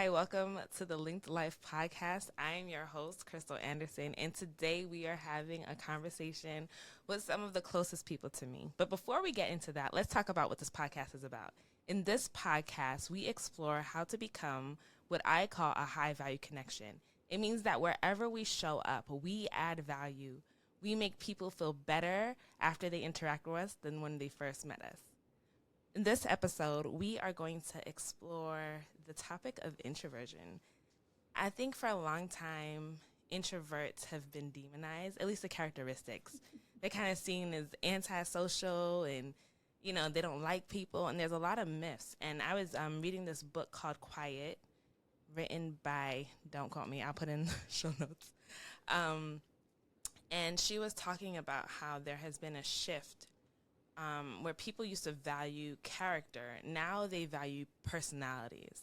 Hi, welcome to the Linked Life podcast. I am your host, Christal Anderson, and today we are having a conversation with some of the closest people to me. But before we get into that, let's talk about what this podcast is about. In this podcast, we explore how to become what I call a high value connection. It means that wherever we show up, we add value. We make people feel better after they interact with us than when they first met us. In this episode, we are going to explore the topic of introversion. I think for a long time, introverts have been demonized, at least the characteristics. They're kind of seen as antisocial and, they don't like people. And there's a lot of myths. And I was reading this book called Quiet, written by, don't quote me, I'll put in the show notes. And she was talking about how there has been a shift where people used to value character. Now they value personalities.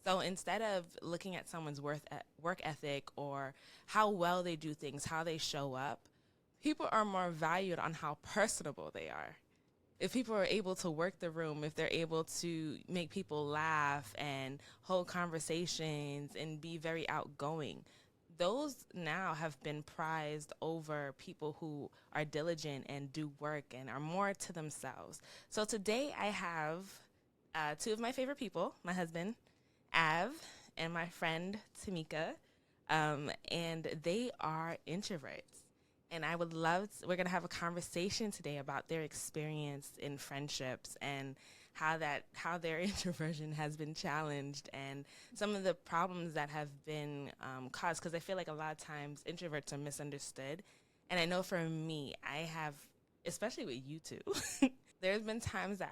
So instead of looking at someone's work ethic or how well they do things, how they show up, people are more valued on how personable they are. If people are able to work the room, if they're able to make people laugh and hold conversations and be very outgoing, those now have been prized over people who are diligent and do work and are more to themselves. So today I have two of my favorite people, my husband, Av, and my friend, Tameka, and they are introverts. And I would love we're going to have a conversation today about their experience in friendships and how their introversion has been challenged and some of the problems that have been caused. Because I feel like a lot of times introverts are misunderstood. And I know for me, I have, especially with you two, there's been times that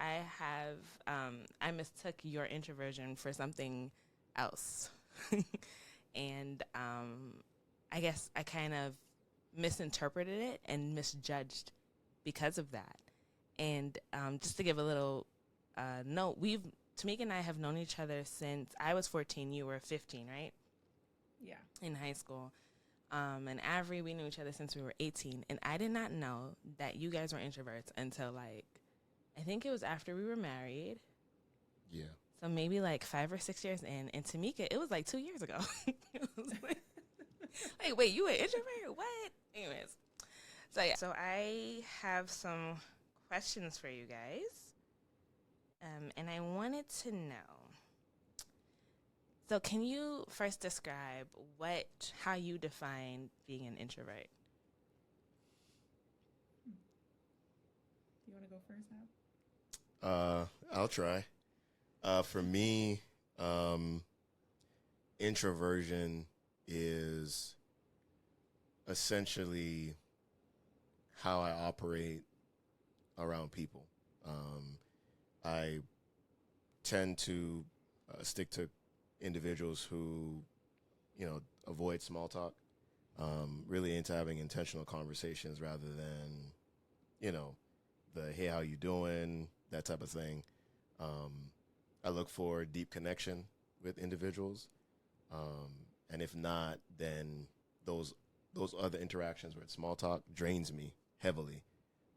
I mistook your introversion for something else. And I guess I kind of misinterpreted it and misjudged because of that. And just to give a little note, Tameka and I have known each other since I was 14, you were 15, right? Yeah. In high school. And Avrey, we knew each other since we were 18. And I did not know that you guys were introverts until I think it was after we were married. Yeah. So maybe 5 or 6 years in. And Tameka, it was 2 years ago. It was wait, you an introvert? What? Anyways. So yeah. So I have some questions for you guys. And I wanted to know. So can you first describe how you define being an introvert? You want to go first now? I'll try. For me, introversion is essentially how I operate around people. I tend to stick to individuals who, avoid small talk, really into having intentional conversations rather than, the hey, how you doing, that type of thing. I look for deep connection with individuals. And if not, then those other interactions where it's small talk drains me heavily.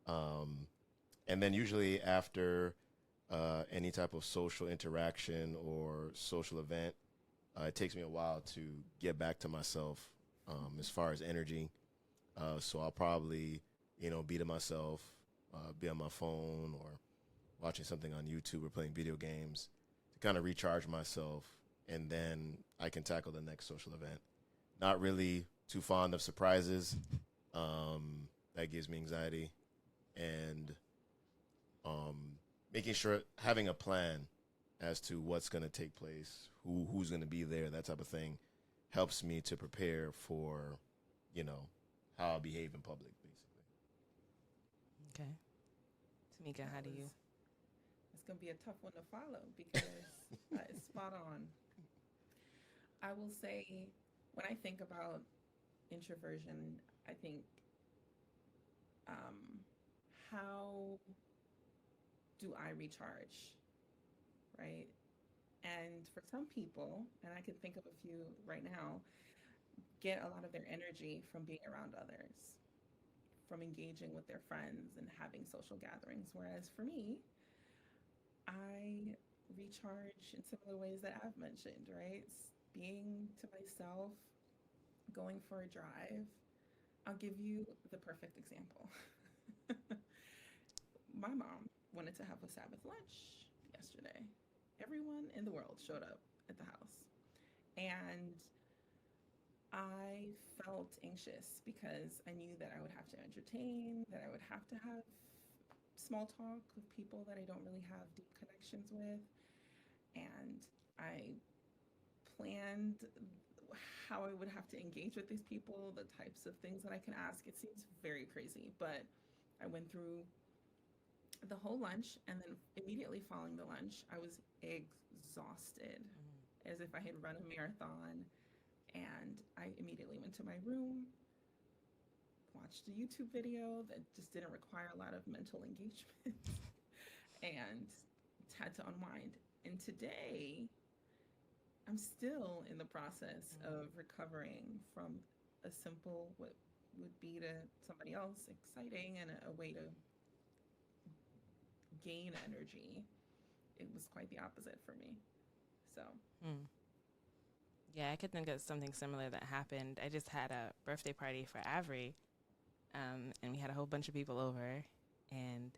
And then usually after any type of social interaction or social event, it takes me a while to get back to myself as far as energy. So I'll probably, be to myself, be on my phone or watching something on YouTube or playing video games to kind of recharge myself, and then I can tackle the next social event. Not really too fond of surprises. That gives me anxiety. And making sure, having a plan as to what's going to take place, who's going to be there, that type of thing, helps me to prepare for, how I'll behave in public, basically. Okay. Tameka, how do you? It's going to be a tough one to follow because it's spot on. I will say, when I think about introversion, I think, how do I recharge, right? And for some people, and I can think of a few right now, get a lot of their energy from being around others, from engaging with their friends and having social gatherings. Whereas for me, I recharge in similar ways that I've mentioned, right? Being to myself, going for a drive. I'll give you the perfect example. My mom wanted to have a Sabbath lunch yesterday. Everyone in the world showed up at the house. And I felt anxious because I knew that I would have to entertain, that I would have to have small talk with people that I don't really have deep connections with. And I planned how I would have to engage with these people, the types of things that I can ask. It seems very crazy, but I went through the whole lunch, and then immediately following the lunch, I was exhausted, as if I had run a marathon. And I immediately went to my room, watched a YouTube video that just didn't require a lot of mental engagement, and had to unwind. And today, I'm still in the process of recovering from a simple, what would be to somebody else exciting and a way to gain energy. It was quite the opposite for me. So. Yeah, I could think of something similar that happened. I just had a birthday party for Avrey, and we had a whole bunch of people over. And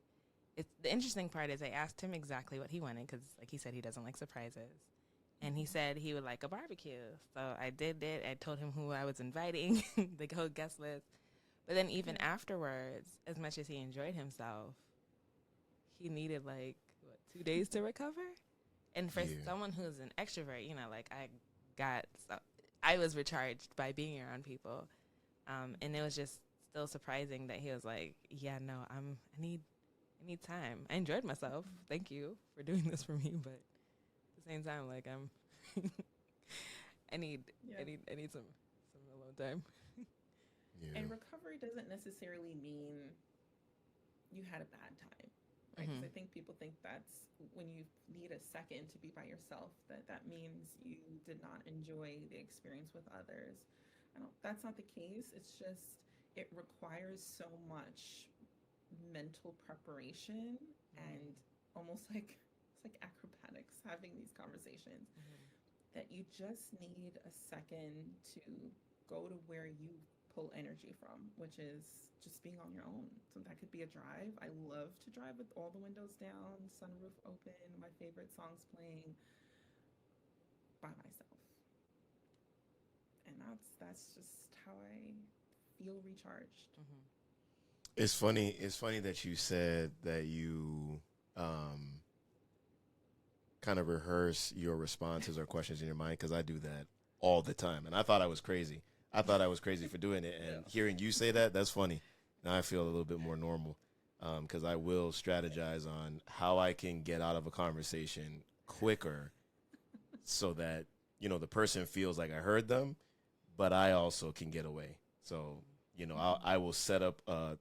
the interesting part is I asked him exactly what he wanted because, like he said, he doesn't like surprises. And he said he would like a barbecue. So I did it. I told him who I was inviting, the whole guest list. But then even afterwards, as much as he enjoyed himself, he needed 2 days to recover. And for someone who's an extrovert, like I was recharged by being around people. And it was just still surprising that he was like, yeah, no, I need time. I enjoyed myself. Thank you for doing this for me. But at the same time, I need some alone time. Yeah. And recovery doesn't necessarily mean you had a bad time, right? Because I think people think that's when you need a second to be by yourself, that means you did not enjoy the experience with others. That's not the case. It's just it requires so much mental preparation and almost it's like acrobatics having these conversations that you just need a second to go to where you pull energy from, which is just being on your own. So that could be a drive. I love to drive with all the windows down, sunroof open, my favorite songs playing by myself. And that's just how I feel recharged. It's funny that you said that you kind of rehearse your responses or questions in your mind, because I do that all the time. And I thought I was crazy. I thought I was crazy for doing it. And hearing you say that's funny. Now I feel a little bit more normal, because I will strategize on how I can get out of a conversation quicker so that, the person feels like I heard them, but I also can get away. So, I will set up a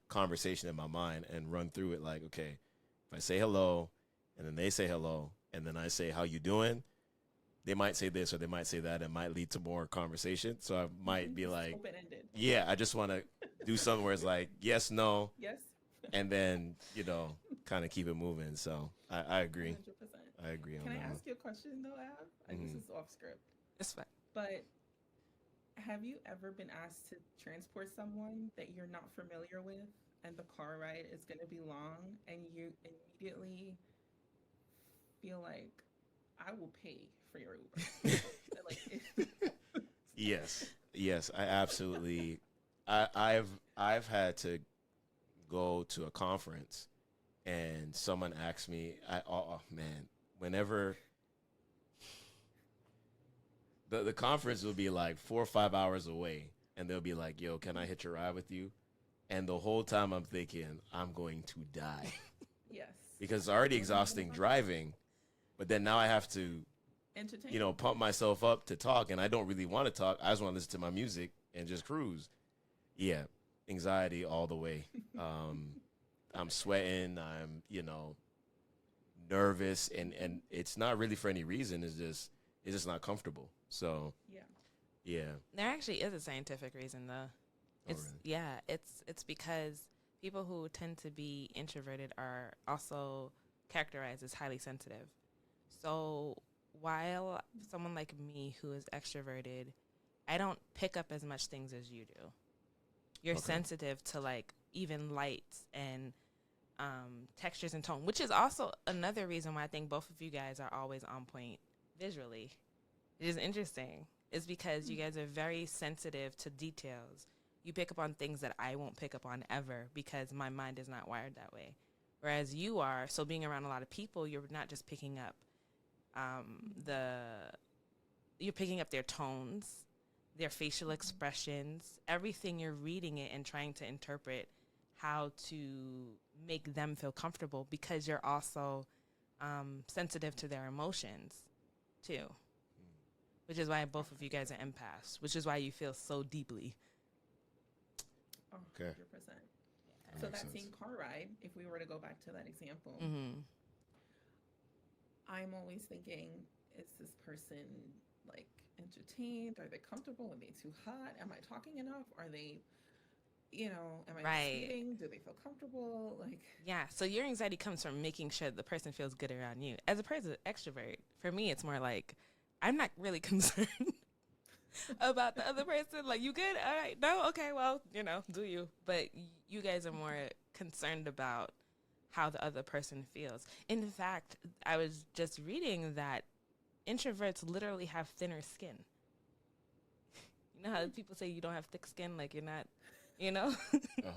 conversation in my mind and run through it like, okay, if I say hello and then they say hello and then I say, how you doing? They might say this or they might say that. It might lead to more conversation. So I might be like, open-ended. Yeah, I just want to do something where it's like, yes, no. Yes. And then, kind of keep it moving. So I agree. 100%. I agree on Can that. I ask you a question though, Av? This is off script. It's fine. But have you ever been asked to transport someone that you're not familiar with and the car ride is going to be long and you immediately feel like, I will pay for your Uber? Yes, I absolutely. I've had to go to a conference and someone asked me, whenever the conference will be like 4 or 5 hours away and they'll be like, yo, can I hitch a ride with you? And the whole time I'm thinking, I'm going to die. Yes. Because it's already exhausting driving, but then now I have to, entertain, pump myself up to talk, and I don't really want to talk. I just want to listen to my music and just cruise. Yeah, anxiety all the way. I'm sweating. I'm, nervous, and it's not really for any reason. It's just not comfortable. So yeah. There actually is a scientific reason, though. It's because people who tend to be introverted are also characterized as highly sensitive. So while someone like me who is extroverted, I don't pick up as much things as you do. You're Okay. sensitive to like even lights and textures and tone, which is also another reason why I think both of you guys are always on point visually. It is interesting. It's because you guys are very sensitive to details. You pick up on things that I won't pick up on ever because my mind is not wired that way. Whereas you are, so being around a lot of people, you're not just picking up you're picking up their tones, their facial expressions, everything. You're reading it and trying to interpret how to make them feel comfortable because you're also sensitive to their emotions too, which is why both of you guys are empaths, which is why you feel so deeply. Oh, Okay. 100%. So makes that sense. same car ride, if we were to go back to that example, Mm-hmm. I'm always thinking, is this person like entertained? Are they comfortable? Are they too hot? Am I talking enough? Are they, am I Right. speeding? Do they feel comfortable? Like, Yeah. So your anxiety comes from making sure the person feels good around you. As a person extrovert, for me, it's more like I'm not really concerned about the other person. Like, you good? All right. No? Okay. Well, do you. But you guys are more concerned about how the other person feels. In fact, I was just reading that introverts literally have thinner skin. You know how people say you don't have thick skin, like you're not, Uh-huh.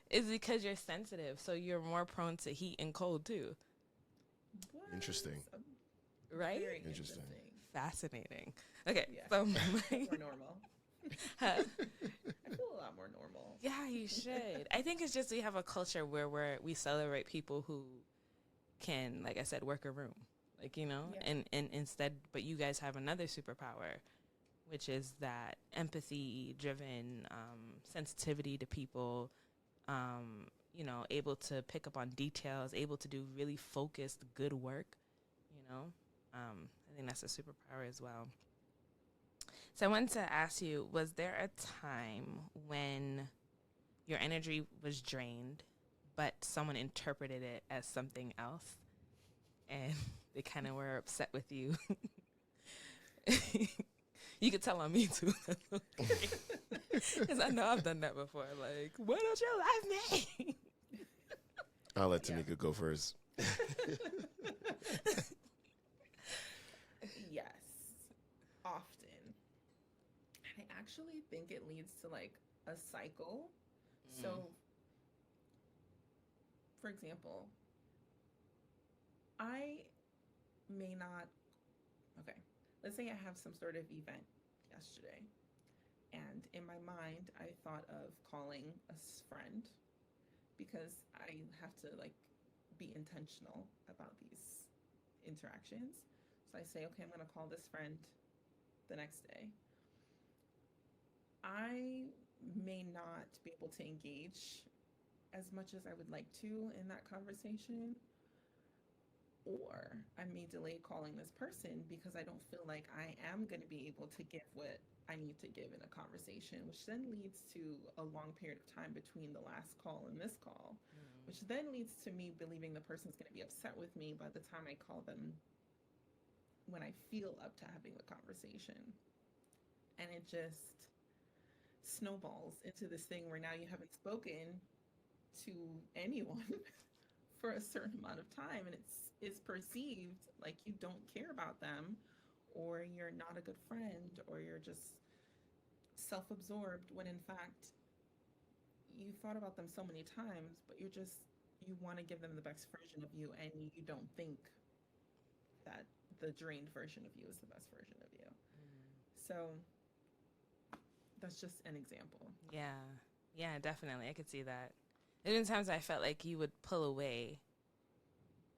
It's because you're sensitive, so you're more prone to heat and cold too. what? Interesting. Right? Very Interesting. Fascinating. Okay, Yeah. so More normal. Huh? I feel a lot more normal. Yeah, you should. I think it's just we have a culture where we celebrate people who can, like I said, work a room, like Yeah. and instead, but you guys have another superpower, which is that empathy-driven sensitivity to people, able to pick up on details, able to do really focused, good work. I think that's a superpower as well. So I wanted to ask you, was there a time when your energy was drained, but someone interpreted it as something else, and they kind of were upset with you? You could tell on me too, because I know I've done that before. Like, why don't you love me? I'll let Yeah. Tameka go first. Yes, often. I actually think it leads to like a cycle. So, for example, I may not, okay, let's say I have some sort of event yesterday, and in my mind, I thought of calling a friend because I have to like be intentional about these interactions. So I say, okay, I'm going to call this friend the next day. I may not be able to engage as much as I would like to in that conversation, or I may delay calling this person because I don't feel like I am going to be able to give what I need to give in a conversation, which then leads to a long period of time between the last call and this call, which then leads to me believing the person's going to be upset with me by the time I call them when I feel up to having the conversation. And it just snowballs into this thing where now you haven't spoken to anyone for a certain amount of time, and it's perceived like you don't care about them, or you're not a good friend, or you're just self-absorbed, when in fact you thought about them so many times, but you want to give them the best version of you, and you don't think that the drained version of you is the best version of you. So that's just an example. Yeah, definitely. I could see that. There's been times I felt like you would pull away,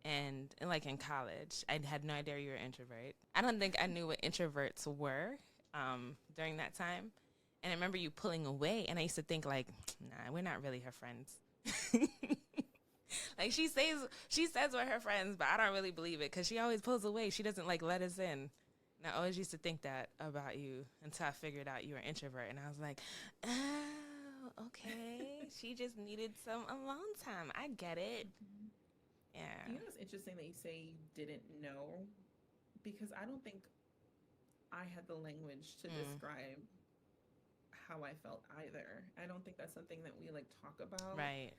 and like in college, I had no idea you were an introvert. I don't think I knew what introverts were during that time. And I remember you pulling away, and I used to think like, nah, we're not really her friends. Like she says we're her friends, but I don't really believe it because she always pulls away. She doesn't like let us in. And I always used to think that about you until I figured out you were an introvert, and I was like, oh, okay. She just needed some alone time. I get it. Yeah. You know, it's interesting that you say you didn't know because I don't think I had the language to describe how I felt either. I don't think that's something that we like talk about. Right.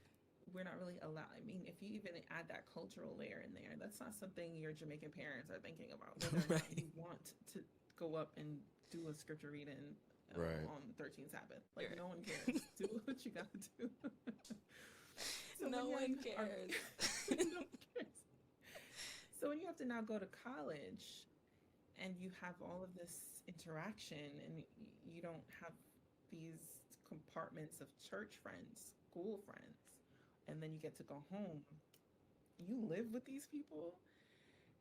We're not really allowed. I mean, if you even add that cultural layer in there, that's not something your Jamaican parents are thinking about. Whether or not you want to go up and do a scripture reading on 13th Sabbath. Like, no one cares. Do what you got to do. So no one cares. No one cares. So when you have to now go to college and you have all of this interaction and you don't have these compartments of church friends, school friends, and then you get to go home, you live with these people.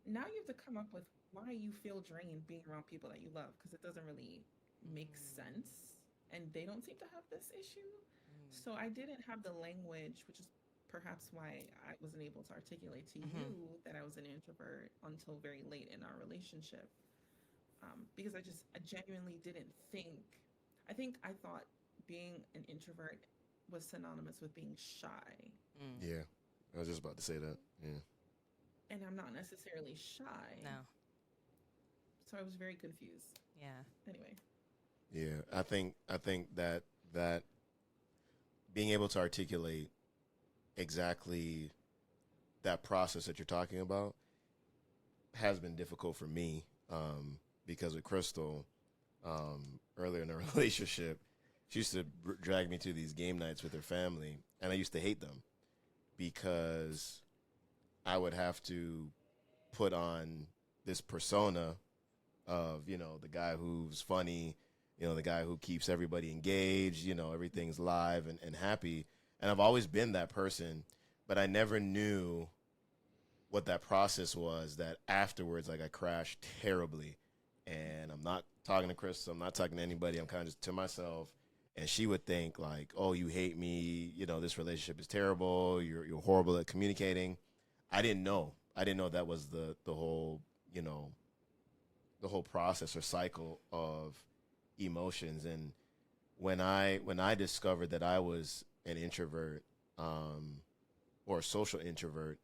Now you have to come up with why you feel drained being around people that you love, because it doesn't really make sense, and they don't seem to have this issue. So I didn't have the language, which is perhaps why I wasn't able to articulate to you that I was an introvert until very late in our relationship. Because I genuinely didn't think, I thought being an introvert was synonymous with being shy. Yeah, I was just about to say that. Yeah. And I'm not necessarily shy. No. So I was very confused. Yeah. Anyway. Yeah, I think that being able to articulate exactly that process that you're talking about has been difficult for me, because with Christal, earlier in the relationship, she used to drag me to these game nights with her family, and I used to hate them because I would have to put on this persona of, the guy who's funny, the guy who keeps everybody engaged, everything's live and happy. And I've always been that person, but I never knew what that process was, that afterwards, like, I crashed terribly. And I'm not talking to Chris, I'm not talking to anybody, I'm kind of just to myself. And she would think, like, oh, you hate me, this relationship is terrible, you're horrible at communicating. I didn't know that was the whole, the whole process or cycle of emotions. And when I discovered that I was an introvert, or a social introvert,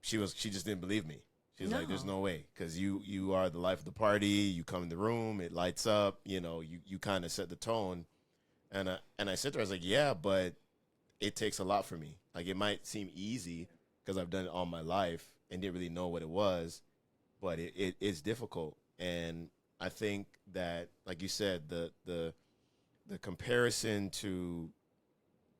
she just didn't believe me. She's like, there's no way, because you are the life of the party. You come in the room, it lights up. You kind of set the tone. And I said to her, I was like, yeah, but it takes a lot for me. Like, it might seem easy because I've done it all my life and didn't really know what it was, but it's difficult. And I think that, like you said, the comparison to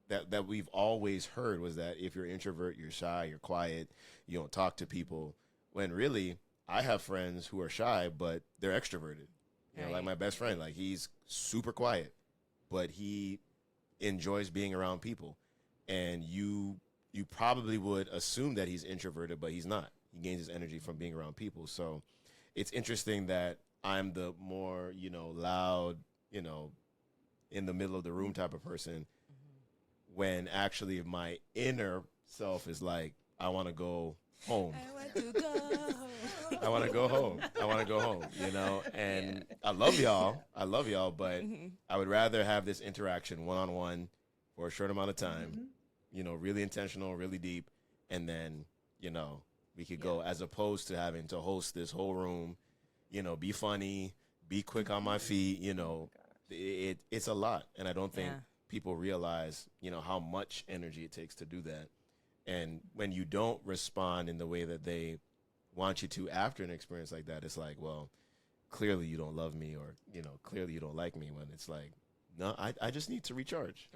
that we've always heard was that if you're an introvert, you're shy, you're quiet, you don't talk to people. When really, I have friends who are shy, but they're extroverted. Like my best friend, like, he's super quiet, but he enjoys being around people. And you probably would assume that he's introverted, but he's not. He gains his energy from being around people. So it's interesting that I'm the more, loud, in the middle of the room type of person, when actually my inner self is like, I want to go home. I want to go home. I want to go home, and I love y'all, but I would rather have this interaction one-on-one for a short amount of time, really intentional, really deep, and then, we could go, as opposed to having to host this whole room, be funny, be quick on my feet, it's a lot. And I don't think people realize, how much energy it takes to do that. And when you don't respond in the way that they want you to after an experience like that, it's like, well, clearly you don't love me, or, clearly you don't like me, when it's like, no, I just need to recharge,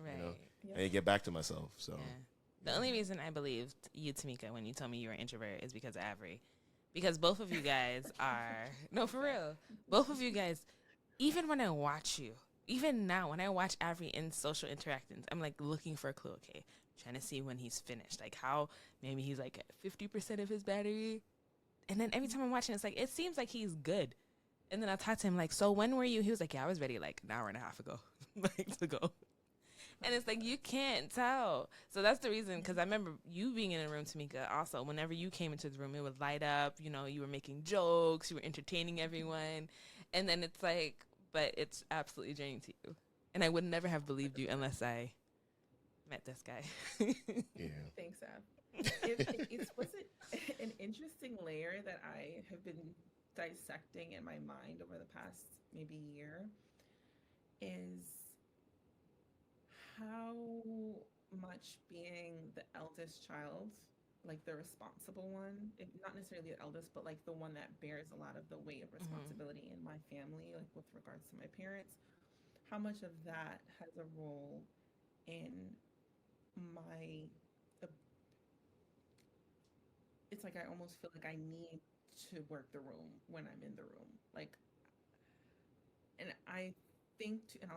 and get back to myself. So the only reason I believed you, Tameka, when you told me you were an introvert is because of Avrey. Because both of you guys are, no, for real, both of you guys, even when I watch you, even now, when I watch Avrey in social interactions, I'm like looking for a clue. Okay, trying to see when he's finished, like how maybe he's like at 50% of his battery. And then every time I'm watching, it's like, it seems like he's good. And then I talk to him like, so when were you? He was like, yeah, I was ready like an hour and a half ago, like, to go. And it's like, you can't tell. So that's the reason, because I remember you being in a room, Tameka, also, whenever you came into the room, it would light up, you were making jokes, you were entertaining everyone. And then it's like, but it's absolutely draining to you. And I would never have believed you unless I met this guy. Yeah. Thanks, Ab. It was an interesting layer that I have been dissecting in my mind over the past maybe year is how much being the eldest child, like the responsible one, not necessarily the eldest, but like the one that bears a lot of the weight of responsibility in my family, like with regards to my parents, how much of that has a role in my, it's like I almost feel like I need to work the room when I'm in the room. Like, and I think, and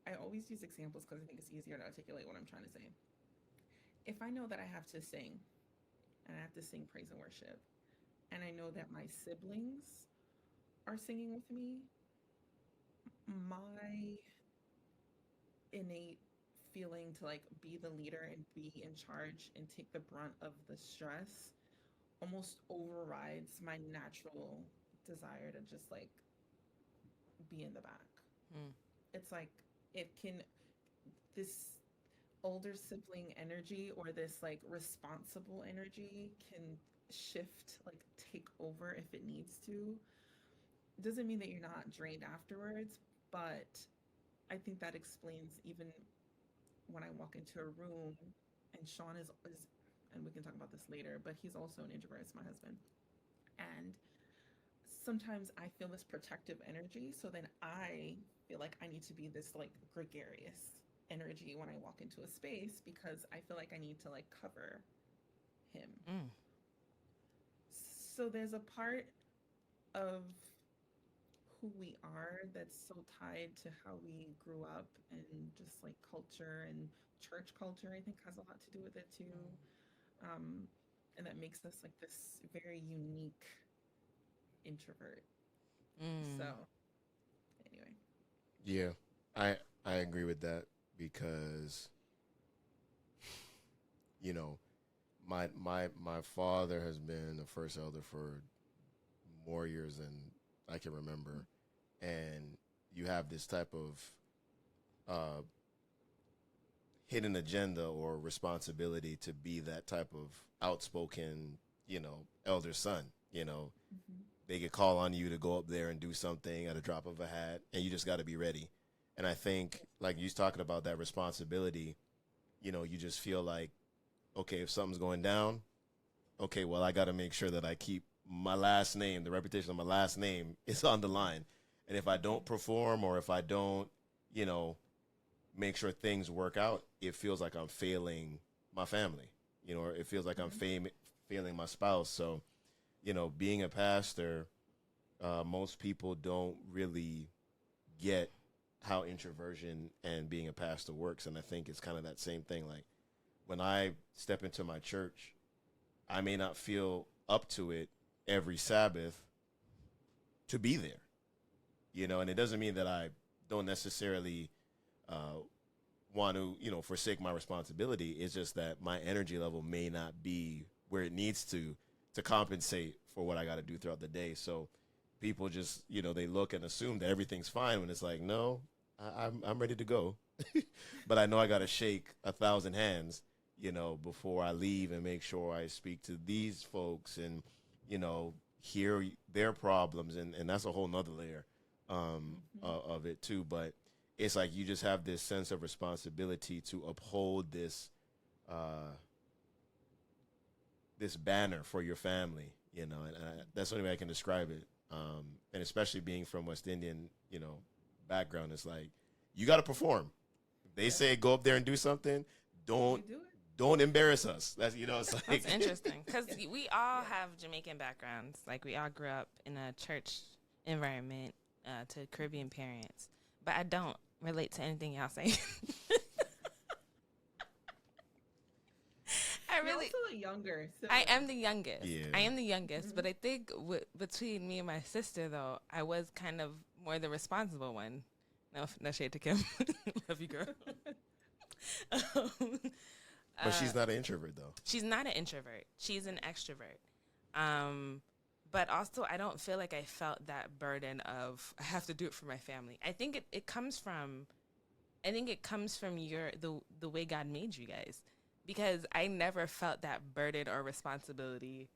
I always use examples because I think it's easier to articulate what I'm trying to say. If I know that I have to sing, and I have to sing praise and worship, and I know that my siblings are singing with me, my innate feeling to like be the leader and be in charge and take the brunt of the stress almost overrides my natural desire to just like be in the back. It's like it can, this older sibling energy or this like responsible energy can shift, like take over if it needs to. Doesn't mean that you're not drained afterwards, but I think that explains even when I walk into a room and Sean is and we can talk about this later, but he's also an introvert, it's my husband. And sometimes I feel this protective energy, so then I feel like I need to be this like gregarious energy when I walk into a space because I feel like I need to like cover him. So there's a part of who we are that's so tied to how we grew up, and just like culture and church culture, I think, has a lot to do with it too. And that makes us like this very unique introvert. So anyway. Yeah, I agree with that because you know my father has been the first elder for more years than I can remember, and you have this type of hidden agenda or responsibility to be that type of outspoken, elder son. They could call on you to go up there and do something at a drop of a hat, and you just got to be ready. And I think, like you was talking about that responsibility, you just feel like, okay, if something's going down, okay, well, I got to make sure that I keep my last name, the reputation of my last name is on the line. And if I don't perform or if I don't, make sure things work out, it feels like I'm failing my family, or it feels like I'm failing my spouse. So, being a pastor, most people don't really get how introversion and being a pastor works. And I think it's kind of that same thing. Like when I step into my church, I may not feel up to it every Sabbath to be there, and it doesn't mean that I don't necessarily want to, forsake my responsibility. It's just that my energy level may not be where it needs to compensate for what I got to do throughout the day. So people just, they look and assume that everything's fine when it's like, no, I'm ready to go. But I know I got to shake 1,000 hands, before I leave and make sure I speak to these folks and, hear their problems. And that's a whole nother layer of it too. But it's like you just have this sense of responsibility to uphold this this banner for your family, and that's the only way I can describe it. And especially being from West Indian, background, it's like you got to perform. If they say go up there and do something, don't embarrass us. That's it's like that's interesting because we all have Jamaican backgrounds. Like we all grew up in a church environment to Caribbean parents, but I don't relate to anything y'all say. You're also the younger. So. I am the youngest. Yeah. I am the youngest, but I think between me and my sister, though, I was kind of more the responsible one. No shade to Kim. Love you, girl. But she's not an introvert, though. She's not an introvert. She's an extrovert. But also, I don't feel like I felt that burden of I have to do it for my family. I think it comes from, the way God made you guys. Because I never felt that burden or responsibility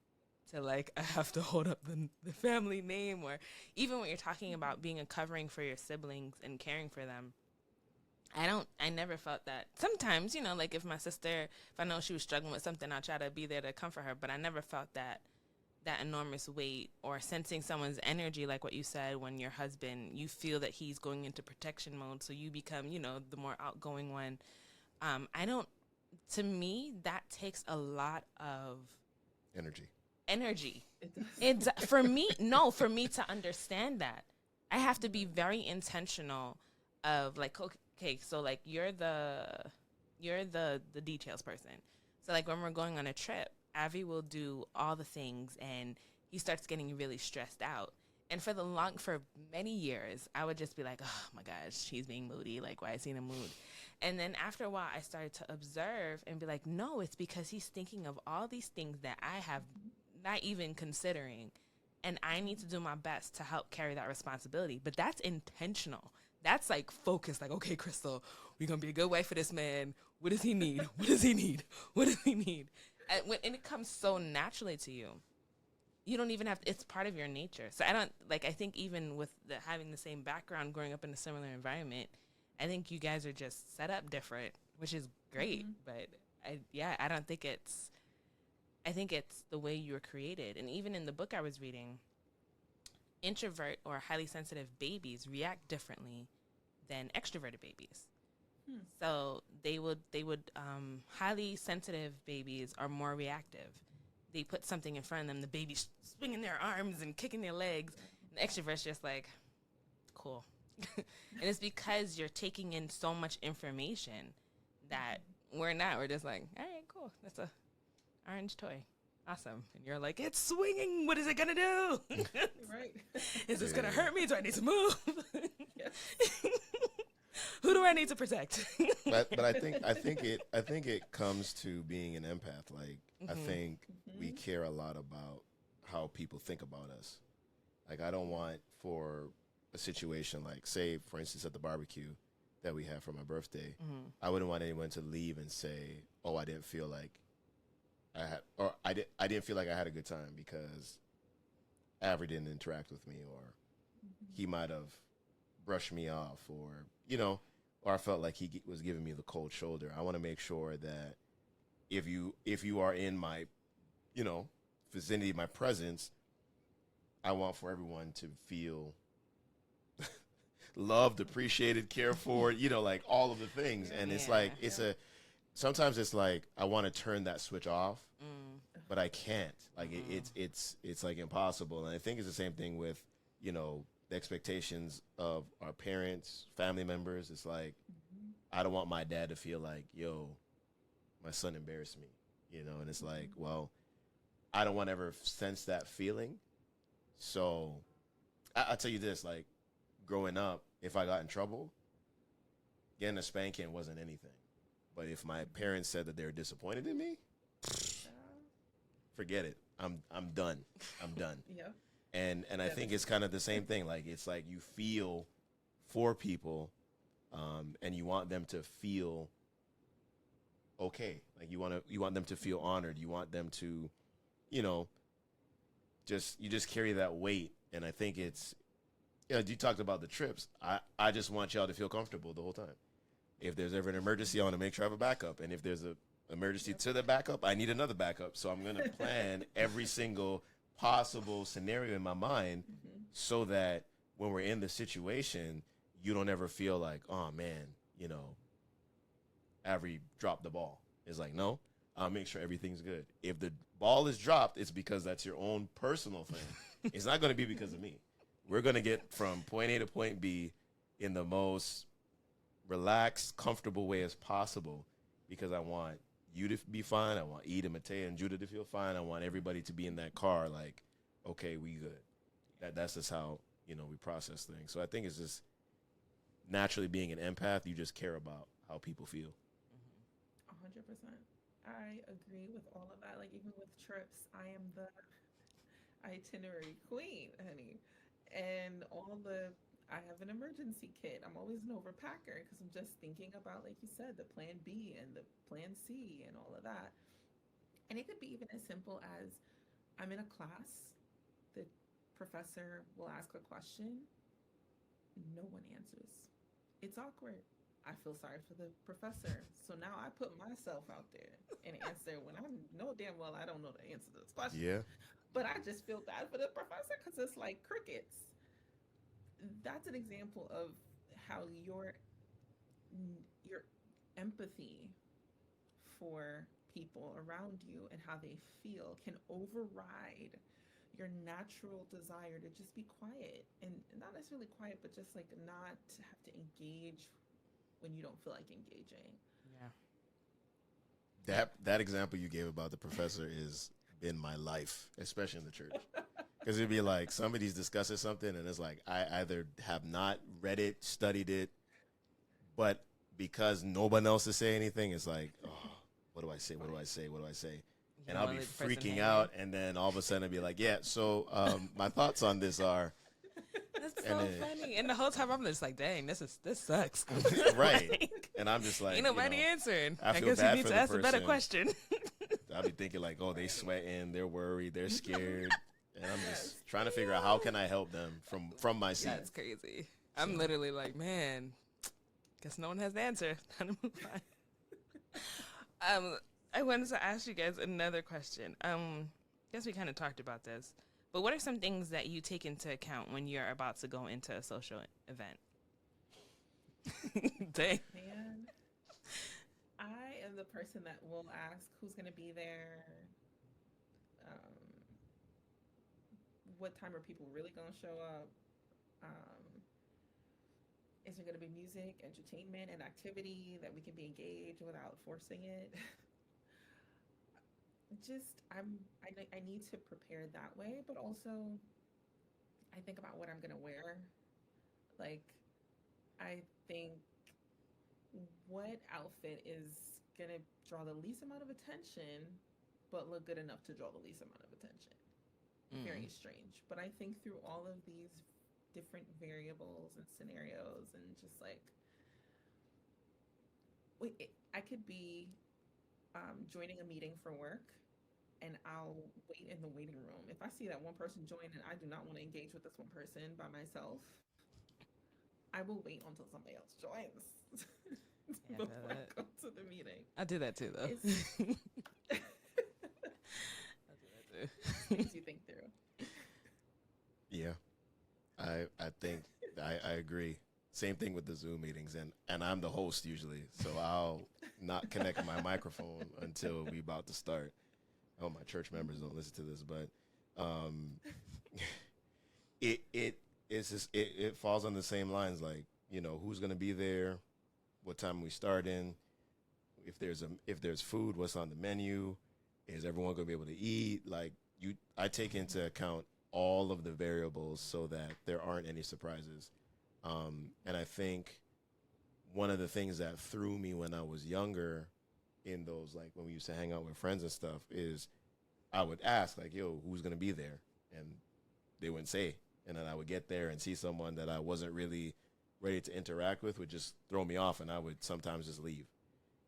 to like, I have to hold up the family name, or even when you're talking about being a covering for your siblings and caring for them. I never felt that. Sometimes, like if my sister, if I know she was struggling with something, I'll try to be there to comfort her, but I never felt that enormous weight or sensing someone's energy, like what you said, when your husband, you feel that he's going into protection mode, so you become, the more outgoing one. To me, that takes a lot of energy. It does. It's for me to understand that, I have to be very intentional of like, okay, so like you're the details person. So like when we're going on a trip, Avrey will do all the things and he starts getting really stressed out. And for many years, I would just be like, oh my gosh, he's being moody. Like, why is he in a mood? And then after a while, I started to observe and be like, no, it's because he's thinking of all these things that I have not even considering. And I need to do my best to help carry that responsibility. But that's intentional. That's like focused, like, okay, Christal, we're going to be a good wife for this man. What does he need? What does he need? What does he need? And it comes so naturally to you. You don't even have to, it's part of your nature. So I think even with having the same background, growing up in a similar environment, I think you guys are just set up different, which is great. But I think it's the way you were created. And even in the book I was reading, introvert or highly sensitive babies react differently than extroverted babies. So they would highly sensitive babies are more reactive. They put something in front of them, the baby's swinging their arms and kicking their legs. And the extrovert's just like, cool. And it's because you're taking in so much information that we're not. We're just like, all right, cool. That's a orange toy. Awesome. And you're like, it's swinging. What is it going to do? Right. Is this going to hurt me? Do I need to move? Yes. Who do I need to protect? but I think it comes to being an empath. Like, I think we care a lot about how people think about us. Like, I don't want for a situation like, say, for instance, at the barbecue that we had for my birthday, I wouldn't want anyone to leave and say, oh, I didn't feel like I didn't feel like I had a good time because Avrey didn't interact with me, or he might have brushed me off, or or I felt like he was giving me the cold shoulder. I want to make sure that if you are in my vicinity, my presence, I want for everyone to feel loved, appreciated, cared for, like all of the things. And it's like sometimes it's like I want to turn that switch off, but I can't. Like it's like impossible. And I think it's the same thing with the expectations of our parents, family members. It's like I don't want my dad to feel like, yo, my son embarrassed me, and it's like, well, I don't want to ever sense that feeling. So I'll tell you this, like growing up, if I got in trouble, getting a spanking wasn't anything. But if my parents said that they were disappointed in me, forget it. I'm done. I'm done. Yeah. And I think it's kind of the same thing. Like, it's like you feel for people, and you want them to feel okay. Like you want them to feel honored. You want them to, you just carry that weight. And I think it's, you talked about the trips. I just want y'all to feel comfortable the whole time. If there's ever an emergency, I want to make sure I have a backup. And if there's an emergency to the backup, I need another backup. So I'm going to plan every single possible scenario in my mind so that when we're in the situation, you don't ever feel like, oh, man, Avrey dropped the ball. It's like, no, I'll make sure everything's good. If the ball is dropped, it's because that's your own personal thing. It's not going to be because of me. We're going to get from point A to point B in the most relaxed, comfortable way as possible, because I want you to be fine. I want Ed and Mateo and Judah to feel fine. I want everybody to be in that car like, okay, we good. That's just how, we process things. So I think it's just naturally being an empath, you just care about how people feel. 100%. I agree with all of that. Like, even with trips, I am the itinerary queen, honey. And I have an emergency kit. I'm always an overpacker because I'm just thinking about, like you said, the plan B and the plan C and all of that. And it could be even as simple as I'm in a class, the professor will ask a question, no one answers. It's awkward. I feel sorry for the professor. So now I put myself out there and answer when I know damn well I don't know the answer to this question. Yeah. But I just feel bad for the professor because it's like crickets. That's an example of how your empathy for people around you and how they feel can override your natural desire to just be quiet, and not necessarily quiet, but just like not have to engage when you don't feel like engaging. Yeah. That example you gave about the professor is been my life, especially in the church. Because it'd be like somebody's discussing something, and it's like I either have not read it, studied it, but because no one else is saying anything, it's like, oh, what do I say? What do I say? What do I say? And I'll be freaking out, and then all of a sudden I'll be like, yeah, so my thoughts on this are. That's so funny. And the whole time I'm just like, dang, this sucks. Right. Like, And I'm just like, ain't nobody answering. I feel guess bad you need for to the ask a better person. question. I'll be thinking like, oh, they sweating, they're worried, they're scared. And I'm just trying to figure out how can I help them from my seat. That's crazy. I'm literally like, man, guess no one has the answer. Time to move on. I wanted to ask you guys another question. Guess we kind of talked about this, but what are some things that you take into account when you're about to go into a social event? Dang. Man, I am the person that will ask who's going to be there. What time are people really going to show up? Is there going to be music, entertainment, and activity that we can be engaged without forcing it? I need to prepare that way, but also I think about what I'm going to wear. Like, I think what outfit is going to draw the least amount of attention, but look good enough to draw the least amount of attention. Very strange. But I think through all of these different variables and scenarios, and just like, I could be joining a meeting for work, and I'll wait in the waiting room. If I see that one person join and I do not want to engage with this one person by myself, I will wait until somebody else joins before I go to the meeting. I do that too, though. I do that too. Things you think through. Yeah, I think I agree. Same thing with the Zoom meetings, and I'm the host usually, so I'll not connect my microphone until we about to start. I hope my church members don't listen to this, but it falls on the same lines, like, who's gonna be there, what time we start in, if there's food, what's on the menu, is everyone gonna be able to eat? Like, I take into account all of the variables so that there aren't any surprises. And I think one of the things that threw me when I was younger, in those, like, when we used to hang out with friends and stuff, is I would ask, like, yo, who's going to be there? And they wouldn't say. And then I would get there and see someone that I wasn't really ready to interact with, would just throw me off, and I would sometimes just leave.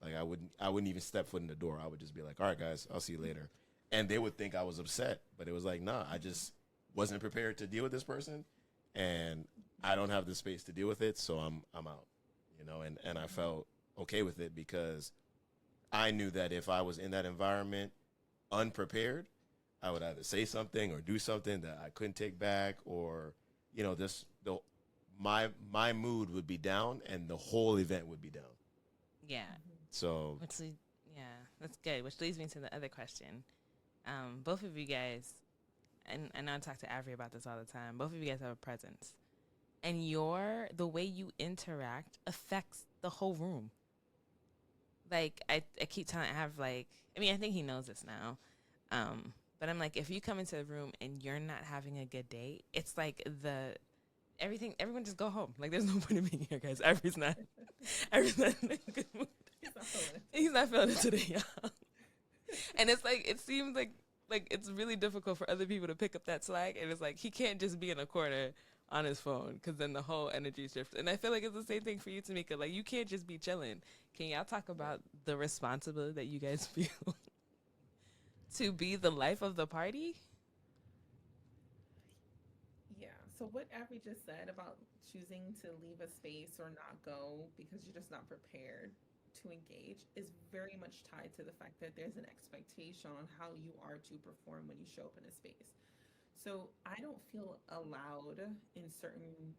Like, I wouldn't even step foot in the door. I would just be like, all right, guys, I'll see you later. And they would think I was upset, but it was like, nah, I just wasn't prepared to deal with this person, and I don't have the space to deal with it, so I'm out, and I felt okay with it, because I knew that if I was in that environment unprepared, I would either say something or do something that I couldn't take back, or, my mood would be down and the whole event would be down. Yeah. So. That's good. Which leads me to the other question. Both of you guys, and I know I talk to Avrey about this all the time, both of you guys have a presence. And the way you interact affects the whole room. Like, I keep telling I think he knows this now. But I'm like, if you come into the room and you're not having a good day, it's like everyone just go home. Like, there's no point in being here, guys. Avrey's not in a good mood. He's not feeling it today, y'all. And it's like, it seems like it's really difficult for other people to pick up that slack. And it's like, he can't just be in a corner on his phone, because then the whole energy shifts. And I feel like it's the same thing for you, Tameka. Like, you can't just be chilling. Can y'all talk about the responsibility that you guys feel to be the life of the party? So what Avrey just said about choosing to leave a space or not go because you're just not prepared to engage is very much tied to the fact that there's an expectation on how you are to perform when you show up in a space. So I don't feel allowed in certain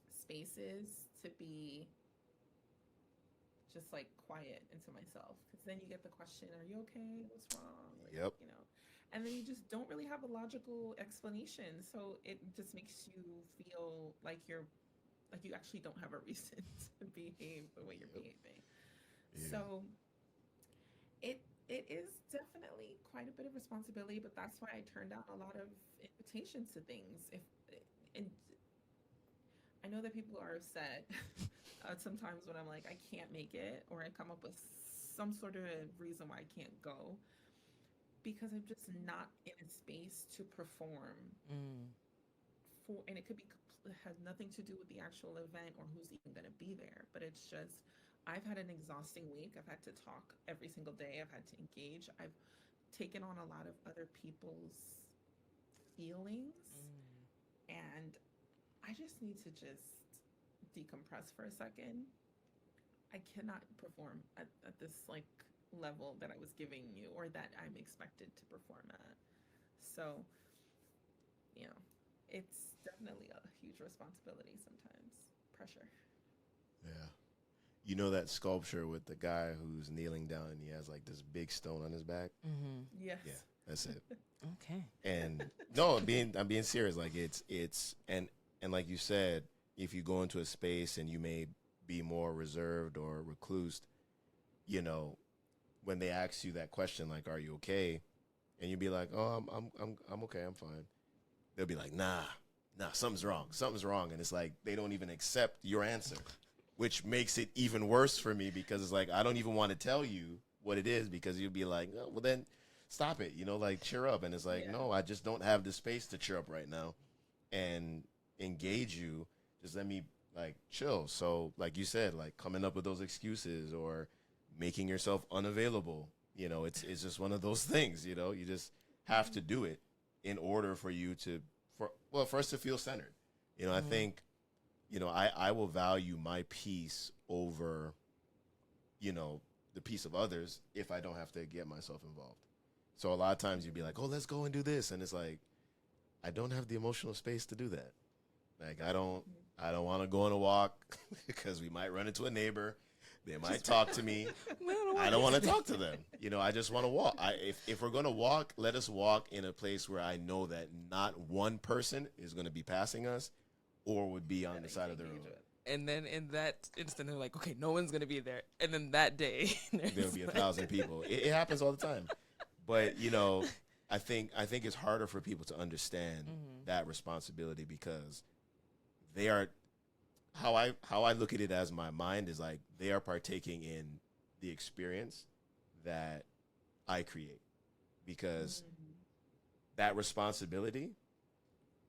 spaces to be just like quiet into myself, because then you get the question, are you okay, what's wrong, like, Yep. you know, and then you just don't really have a logical explanation, so it just makes you feel like you actually don't have a reason to behave the way you're behaving. Yeah. So it is definitely quite a bit of responsibility, but that's why I turned down a lot of invitations to things. If and I know that people are upset sometimes when I'm like, I can't make it, or I come up with some sort of reason why I can't go, because I'm just not in a space to perform for, and it could be has nothing to do with the actual event or who's even going to be there, but it's just I've had an exhausting week. I've had to talk every single day. I've had to engage. I've taken on a lot of other people's feelings, and I just need to just decompress for a second. I cannot perform at this like level that I was giving you or that I'm expected to perform at. So, you know, it's definitely a huge responsibility sometimes. Pressure. Yeah. You know that sculpture with the guy who's kneeling down and he has like this big stone on his back? Yes. Yeah, that's it. Okay. And no, I'm being serious. Like it's and like you said, if you go into a space and you may be more reserved or reclused, you know, when they ask you that question, like, "Are you okay?" and you be like, "Oh, I'm okay, I'm fine." They'll be like, "Nah, something's wrong," and it's like they don't even accept your answer, which makes it even worse for me because it's like I don't even want to tell you what it is because you'll be like, "Oh, well then stop it," like cheer up, and it's like, no, I just don't have the space to cheer up right now and engage you. Just let me like chill. So like you said, like coming up with those excuses or making yourself unavailable, it's just one of those things. You just have to do it in order for you to for us to feel centered. I think I will value my peace over the peace of others if I don't have to get myself involved. So a lot of times you'd be like, oh, let's go and do this, and it's like I don't have the emotional space to do that. Like I don't want to go on a walk because we might run into a neighbor. They might talk to me. I don't want to talk to them. I just want to walk. If we're going to walk, let us walk in a place where I know that not one person is going to be passing us or would be on the side of the road. And then in that instant, they're like, okay, no one's going to be there. And then that day, there'll be 1,000 people. It happens all the time. But, I think it's harder for people to understand that responsibility because they are how I look at it as my mind is like they are partaking in the experience that I create because that responsibility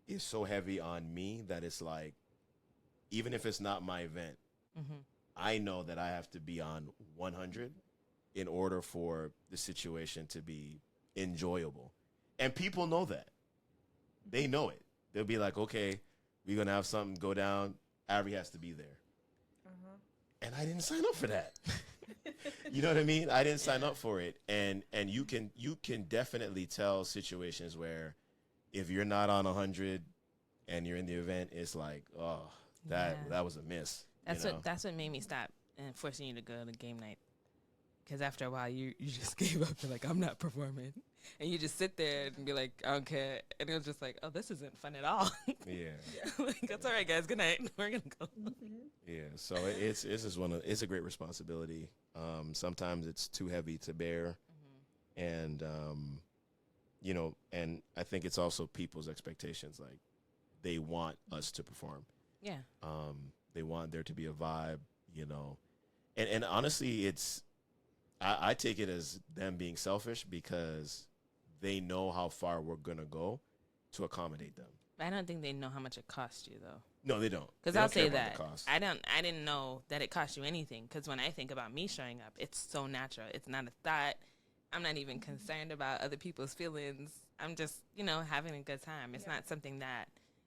is so heavy on me that it's like even if it's not my event, I know that I have to be on 100 in order for the situation to be enjoyable. And people know that. They know it. They'll be like, okay, we're going to have something go down. Avrey has to be there. And I didn't sign up for that. You know what I mean? I didn't sign up for it. And you can definitely tell situations where if you're not on 100 and you're in the event, it's like, oh, that was a miss. That's what made me stop and forcing you to go to game night. Because after a while, you just gave up. You're like, I'm not performing. And you just sit there and be like, I don't care. And it was just like, oh, this isn't fun at all. Yeah. Like, that's all right, guys. Good night. We're going to go. Yeah. So it's just it's a great responsibility. Sometimes it's too heavy to bear. And, and I think it's also people's expectations. Like, they want us to perform. Yeah. They want there to be a vibe, And honestly, I take it as them being selfish because they know how far we're going to go to accommodate them. I don't think they know how much it costs you, though. No, they don't. Because I'll say that. I didn't know that it cost you anything. Because when I think about me showing up, it's so natural. It's not a thought. I'm not even concerned about other people's feelings. I'm just, having a good time. It's not something that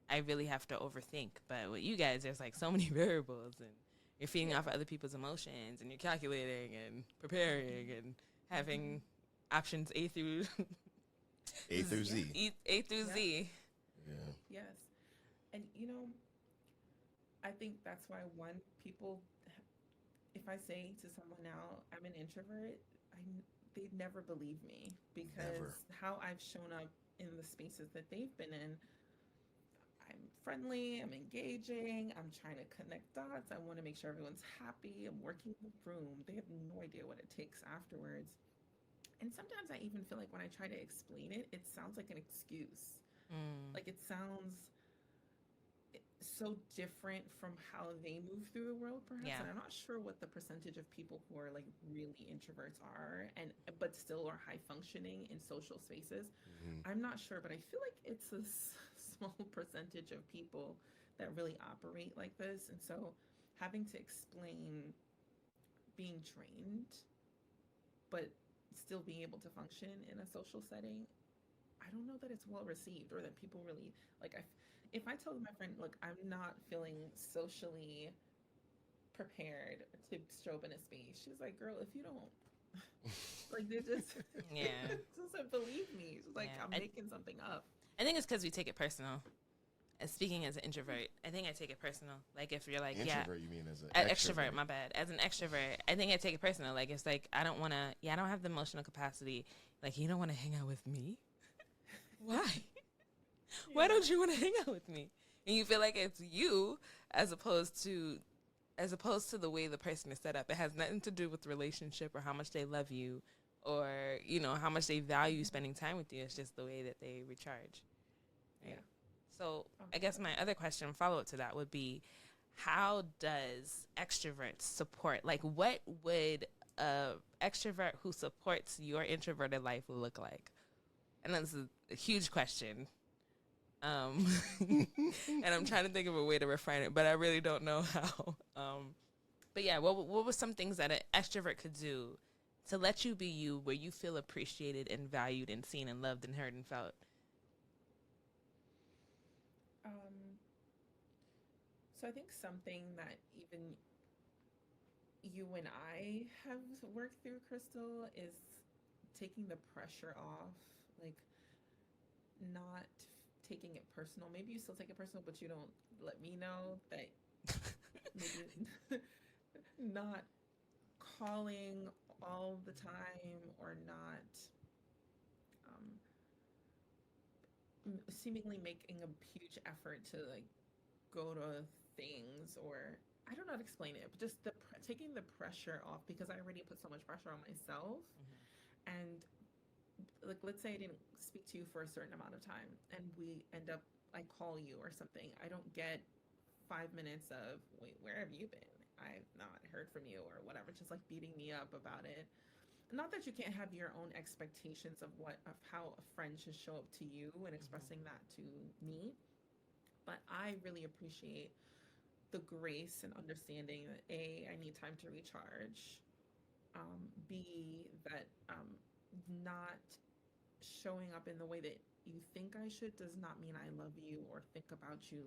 I really have to overthink. But with you guys, there's like so many variables, and you're feeding off of other people's emotions, and you're calculating and preparing and having options A through Z. A through Z. Yeah. Yes. And, I think that's why people, if I say to someone now, I'm an introvert, they'd never believe me, because how I've shown up in the spaces that they've been in, I'm friendly, I'm engaging, I'm trying to connect dots, I want to make sure everyone's happy, I'm working the room. They have no idea what it takes afterwards. And sometimes I even feel like when I try to explain it, it sounds like an excuse. Like it sounds so different from how they move through the world, perhaps. Yeah. And I'm not sure what the percentage of people who are like really introverts are, but still are high functioning in social spaces. I'm not sure, but I feel like it's a small percentage of people that really operate like this. And so having to explain being trained, but still being able to function in a social setting, I don't know that it's well received, or that people really like. If I tell my friend, look, I'm not feeling socially prepared to show up in a space, she's like, girl, if you don't, like, they just doesn't believe me. She's like, I'm making something up. I think it's because we take it personal. Speaking as an introvert, I think I take it personal. Like, if you're like, introvert, you mean as an extrovert? My bad. As an extrovert, I think I take it personal. Like, it's like, I don't want to. I don't have the emotional capacity. Like, you don't want to hang out with me? Why? Why don't you want to hang out with me? And you feel like it's you, as opposed to the way the person is set up. It has nothing to do with the relationship or how much they love you, or how much they value spending time with you. It's just the way that they recharge. Right? Yeah. So I guess my other question, follow up to that, would be, how does extroverts support? Like, what would a extrovert who supports your introverted life look like? And that's a huge question. And I'm trying to think of a way to refine it, but I really don't know how. But yeah, what were some things that an extrovert could do to let you be you, where you feel appreciated and valued and seen and loved and heard and felt? So I think something that even you and I have worked through, Christal, is taking the pressure off, like not taking it personal. Maybe you still take it personal, but you don't let me know that. Maybe not calling all the time, or not seemingly making a huge effort to like go to things, or I don't know how to explain it, but just taking the pressure off, because I already put so much pressure on myself. And like, let's say I didn't speak to you for a certain amount of time, and I call you or something. I don't get 5 minutes of, wait, where have you been? I've not heard from you, or whatever, just like beating me up about it. Not that you can't have your own expectations of how a friend should show up to you, and expressing that to me. But I really appreciate the grace and understanding that A, I need time to recharge. B, that not showing up in the way that you think I should does not mean I love you or think about you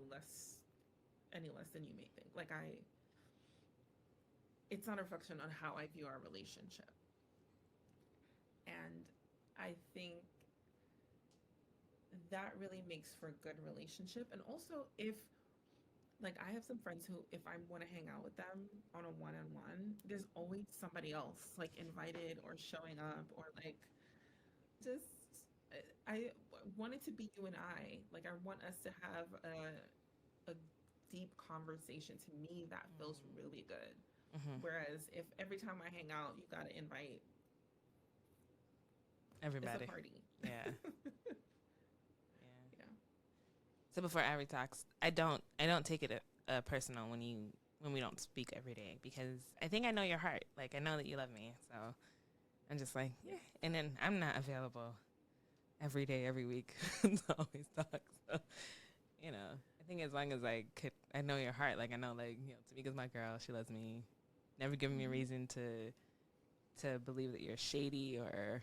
any less than you may think. Like, it's not a reflection on how I view our relationship. And I think that really makes for a good relationship. And also, if, like, I have some friends who, if I want to hang out with them on a one-on-one, there's always somebody else, like, invited or showing up, or like, just, I want it to be you and I. Like, I want us to have a deep conversation. To me, that feels really good. Whereas if every time I hang out, you got to invite everybody, it's a party. Yeah. So before Avrey talks, I don't take it personal when we don't speak every day, because I think I know your heart. Like, I know that you love me, so I'm just like, yeah. And then I'm not available every day, every week to always talk. So, I think as long as I know your heart. Like, I know, like, Tameka's my girl. She loves me. Never given me a reason to believe that you're shady or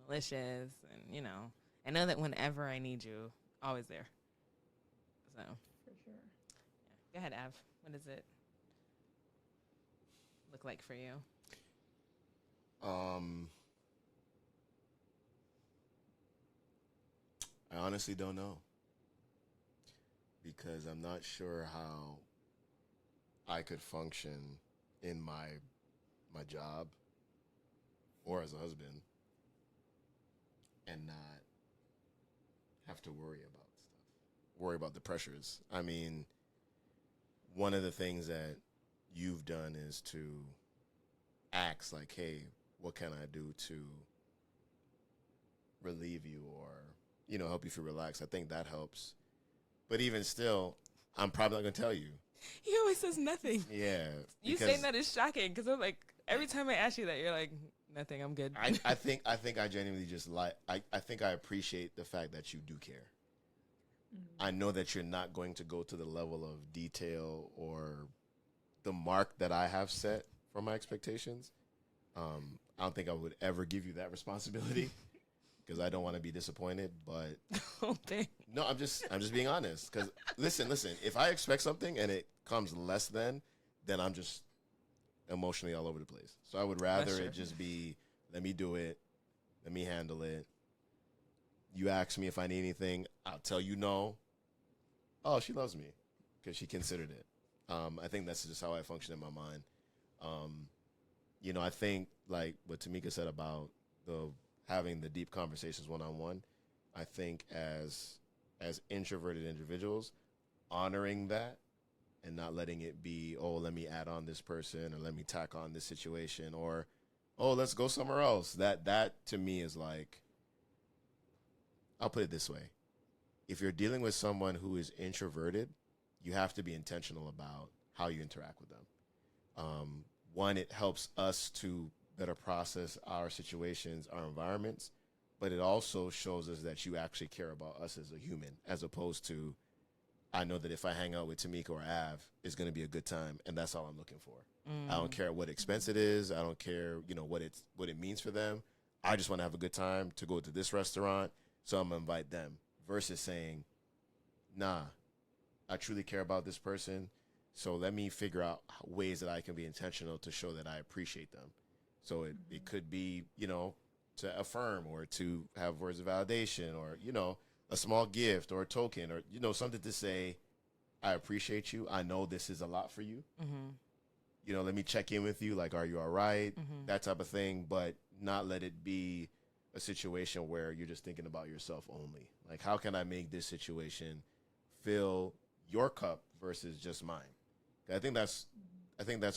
malicious, and, you know, I know that whenever I need you, always there. So, For sure. yeah. Go ahead, Av. What does it look like for you? I honestly don't know because I'm not sure how I could function in my job or as a husband and not have to worry about stuff, worry about the pressures. I mean, one of the things that you've done is to ask, like, hey, what can I do to relieve you or, you know, help you feel relaxed? I think that helps. But even still, I'm probably not going to tell you. He always says nothing. Yeah. You saying that is shocking because I'm like, every time I ask you that, you're like, nothing, I'm good. I think I genuinely just I think I appreciate the fact that you do care. I know that you're not going to go to the level of detail or the mark that I have set for my expectations. I don't think I would ever give you that responsibility because I don't want to be disappointed. But Oh, dang. no, I'm just being honest. Because listen, if I expect something and it comes less than, then I'm just emotionally all over the place. So I would rather it just be, let me do it, let me handle it. You ask me if I need anything, I'll tell you no. Oh, she loves me because she considered it. I think that's just how I function in my mind. You know, I think like what Tameka said about having the deep conversations one-on-one, I think as introverted individuals, honoring that and not letting it be, oh, let me add on this person or let me tack on this situation or, oh, let's go somewhere else. That to me is like, I'll put it this way. If you're dealing with someone who is introverted, you have to be intentional about how you interact with them. One, it helps us to better process our situations, our environments, but it also shows us that you actually care about us as a human, as opposed to, I know that if I hang out with Tameka or Av, it's going to be a good time, and that's all I'm looking for. I don't care what expense it is. I don't care, you know, what it means for them. I just want to have a good time to go to this restaurant, so I'm going to invite them, versus saying, nah, I truly care about this person, so let me figure out ways that I can be intentional to show that I appreciate them. So it could be, you know, to affirm or to have words of validation or, you know, a small gift or a token or, you know, something to say, I appreciate you. I know this is a lot for you. You know, let me check in with you. Like, are you all right? That type of thing, but not let it be a situation where you're just thinking about yourself only. Like, how can I make this situation fill your cup versus just mine? I think that's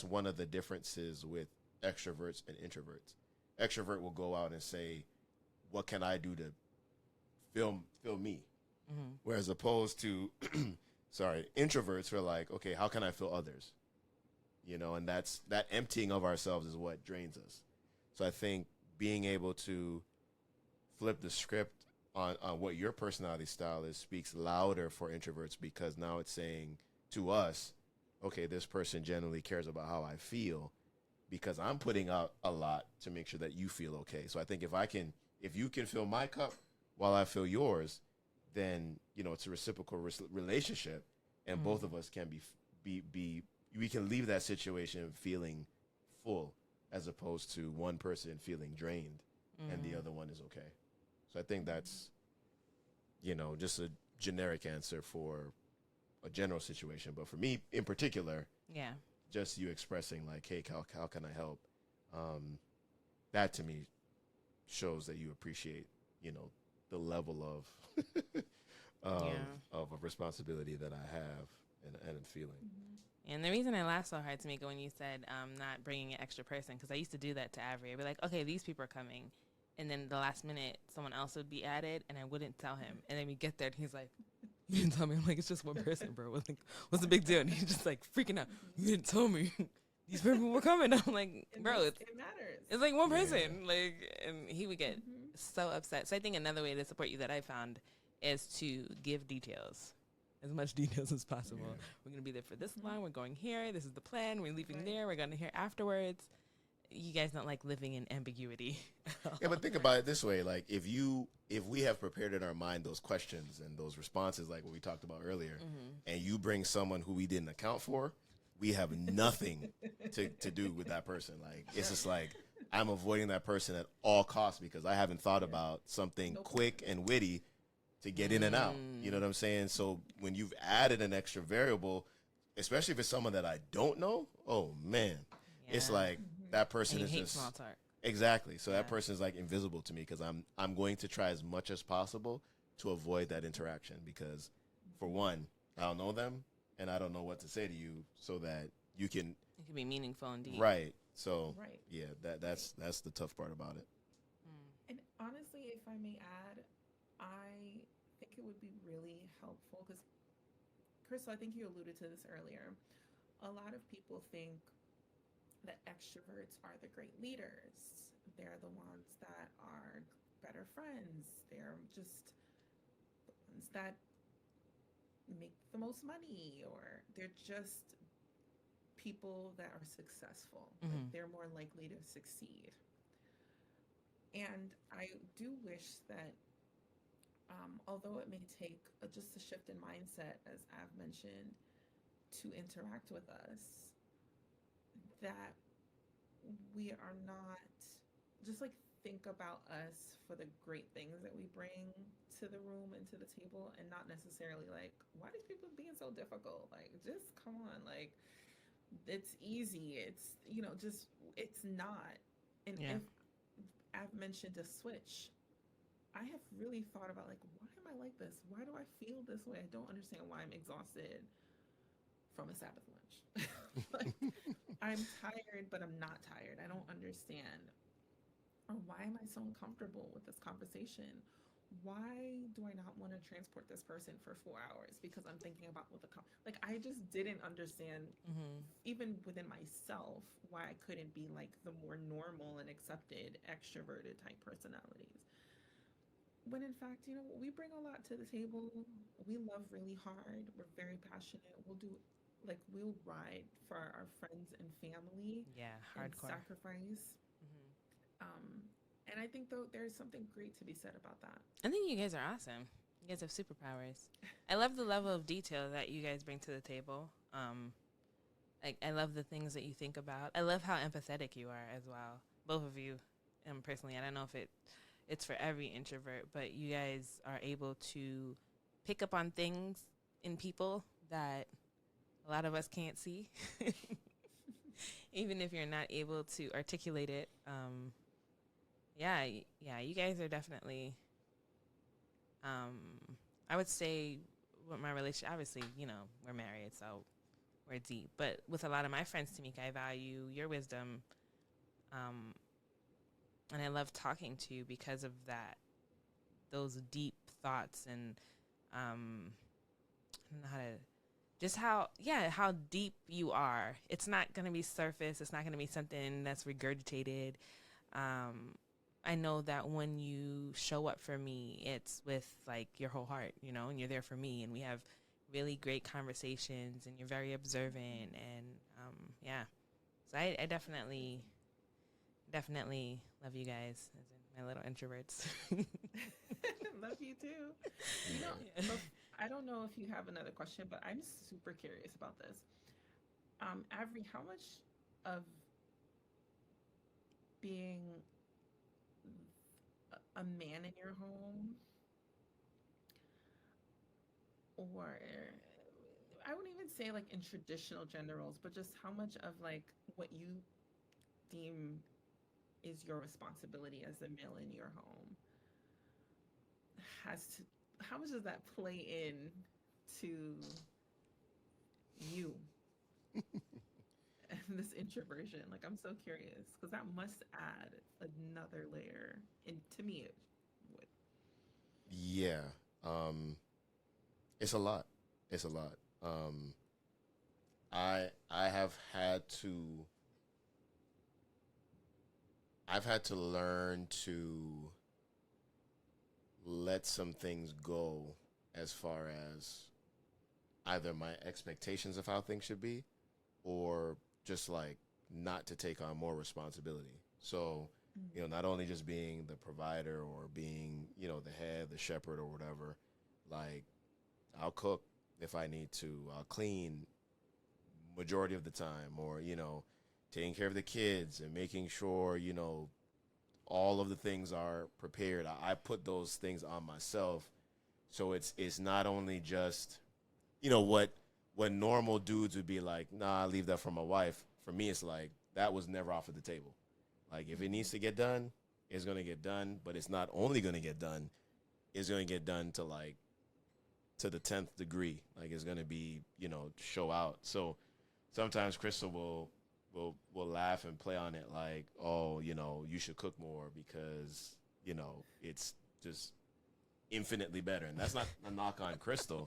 one of the differences with extroverts and introverts. Extrovert will go out and say, what can I do to fill me? Whereas opposed to, introverts are like, okay, how can I fill others? You know, and that emptying of ourselves is what drains us. So I think being able to flip the script on what your personality style is speaks louder for introverts because now it's saying to us, okay, this person genuinely cares about how I feel because I'm putting out a lot to make sure that you feel okay. So I think if you can fill my cup while I fill yours, then, you know, it's a reciprocal relationship and both of us can we can leave that situation feeling full as opposed to one person feeling drained and the other one is okay. So I think that's, you know, just a generic answer for a general situation. But for me in particular, just you expressing like, hey, how can I help? That to me shows that you appreciate, you know, the level of a responsibility that I have and feeling. And the reason I laughed so hard, Tameka, when you said not bringing an extra person, because I used to do that to Avrey. I'd be like, okay, these people are coming. And then the last minute, someone else would be added, and I wouldn't tell him. And then we get there, and he's like, you didn't tell me. I'm like, it's just one person, bro. What's the big deal? And he's just like freaking out. You didn't tell me. These people were coming. I'm like, bro, it matters. It's like one person. Like, and he would get so upset. So I think another way to support you that I found is to give details. As much details as possible. We're going to be there for this long. We're going here. This is the plan. We're leaving there. We're going to here afterwards. you guys don't like living in ambiguity. Yeah, but think about it this way: like if we have prepared in our mind those questions and those responses, like what we talked about earlier, and you bring someone who we didn't account for, we have nothing to do with that person. Like it's just like I'm avoiding that person at all costs because I haven't thought about something quick and witty to get in and out. You know what I'm saying? So when you've added an extra variable, especially if it's someone that I don't know, oh man, it's like that person is just small talk. Exactly. So that person is like invisible to me because I'm going to try as much as possible to avoid that interaction because, for one, I don't know them and I don't know what to say to you so that you can. It can be meaningful indeed. Right. So yeah, that's the tough part about it. And honestly, if I may add, I think it would be really helpful because, Crystal, I think you alluded to this earlier. A lot of people think that extroverts are the great leaders. They're the ones that are better friends. They're just the ones that make the most money, or they're just people that are successful. Like they're more likely to succeed. And I do wish that, although it may take just a shift in mindset, as I've mentioned, to interact with us, that we are not just like think about us for the great things that we bring to the room and to the table, and not necessarily like, why are these people being so difficult? Like, just come on, like it's easy. It's, just it's not. And if I've mentioned a switch, I have really thought about like, why am I like this? Why do I feel this way? I don't understand why I'm exhausted from a Sabbath lunch. Like, I'm tired, but I'm not tired. I don't understand. Or why am I so uncomfortable with this conversation? Why do I not want to transport this person for 4 hours? Because I'm thinking about what like, I just didn't understand, even within myself, why I couldn't be like the more normal and accepted extroverted type personalities. When in fact, we bring a lot to the table. We love really hard. We're very passionate. We'll ride for our friends and family. Yeah, and hardcore. sacrifice. And I think though there's something great to be said about that. I think you guys are awesome. You guys have superpowers. I love the level of detail that you guys bring to the table. I love the things that you think about. I love how empathetic you are as well. Both of you, personally. I don't know if it's for every introvert, but you guys are able to pick up on things in people that a lot of us can't see. Even if you're not able to articulate it. You guys are definitely, I would say with my relationship, obviously, we're married, so we're deep. But with a lot of my friends, Tameka, I value your wisdom. And I love talking to you because of that, those deep thoughts and, I don't know how to, just how deep you are. It's not going to be surface. It's not going to be something that's regurgitated. I know that when you show up for me, it's with like your whole heart, and you're there for me, and we have really great conversations, and you're very observant, and so I definitely love you guys, as in my little introverts. Love you too. I don't know if you have another question, but I'm super curious about this. Avrey, how much of being a man in your home, or I wouldn't even say like in traditional gender roles, but just how much of like what you deem is your responsibility as a male in your home how much does that play in to you and this introversion? Like, I'm so curious because that must add another layer, and to me it would. Yeah. It's a lot. I have had to learn to let some things go as far as either my expectations of how things should be or just like not to take on more responsibility. So, not only just being the provider or being, the head, the shepherd or whatever, like I'll cook if I need to, I'll clean majority of the time, or, taking care of the kids and making sure, all of the things are prepared. I put those things on myself. So it's not only just, what normal dudes would be like, nah, I leave that for my wife. For me, it's like, that was never off of the table. Like, if it needs to get done, it's going to get done. But it's not only going to get done, it's going to get done to the 10th degree. Like, it's going to be, show out. So sometimes Christal will laugh and play on it like, oh, you should cook more because, it's just infinitely better. And that's not a knock on Christal.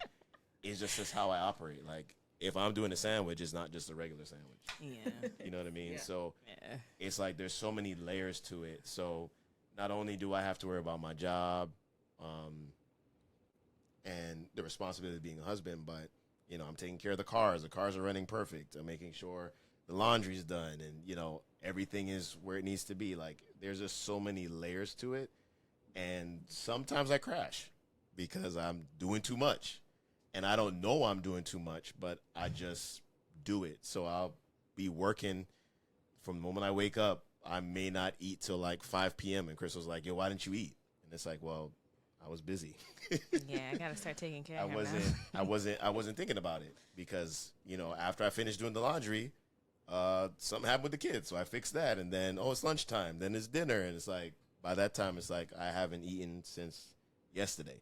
It's just how I operate. Like, if I'm doing a sandwich, it's not just a regular sandwich. Yeah. You know what I mean? Yeah. So it's like there's so many layers to it. So not only do I have to worry about my job and the responsibility of being a husband, but, I'm taking care of the cars. The cars are running perfect. I'm making sure the laundry's done and, everything is where it needs to be. Like, there's just so many layers to it. And sometimes I crash because I'm doing too much. And I don't know I'm doing too much, but I just do it. So I'll be working from the moment I wake up. I may not eat till like 5 p.m. And Crystal's like, yo, why didn't you eat? And it's like, well, I was busy. Yeah, I gotta start taking care of her I wasn't thinking about it because, after I finished doing the laundry, something happened with the kids. So I fixed that. And then, it's lunchtime. Then it's dinner. And it's like, by that time, it's like I haven't eaten since yesterday.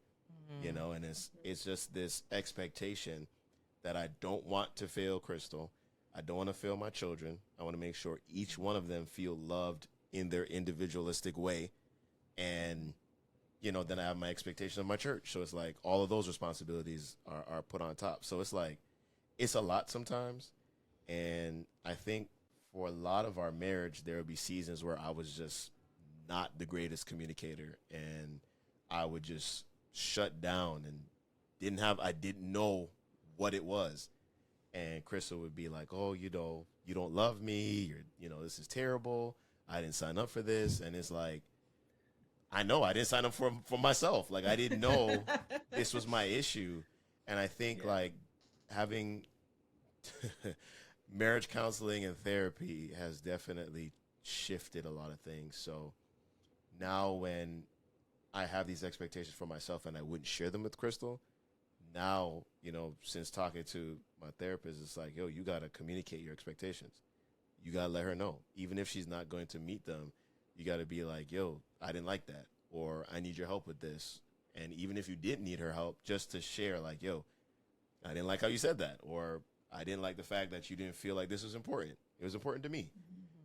And it's just this expectation that I don't want to fail Christal. I don't want to fail my children. I want to make sure each one of them feel loved in their individualistic way. And, then I have my expectation of my church. So it's like all of those responsibilities are put on top. So it's like, it's a lot sometimes. And I think for a lot of our marriage, there would be seasons where I was just not the greatest communicator. And I would just shut down and I didn't know what it was. And Christal would be like, oh, you don't love me. This is terrible. I didn't sign up for this. And it's like, I know I didn't sign up for myself. Like, I didn't know this was my issue. And I think like having marriage counseling and therapy has definitely shifted a lot of things. So now when I have these expectations for myself and I wouldn't share them with Christal, now, since talking to my therapist, it's like, yo, you got to communicate your expectations. You got to let her know. Even if she's not going to meet them, you got to be like, yo, I didn't like that, or I need your help with this. And even if you didn't need her help, just to share like, yo, I didn't like how you said that, or I didn't like the fact that you didn't feel like this was important. It was important to me.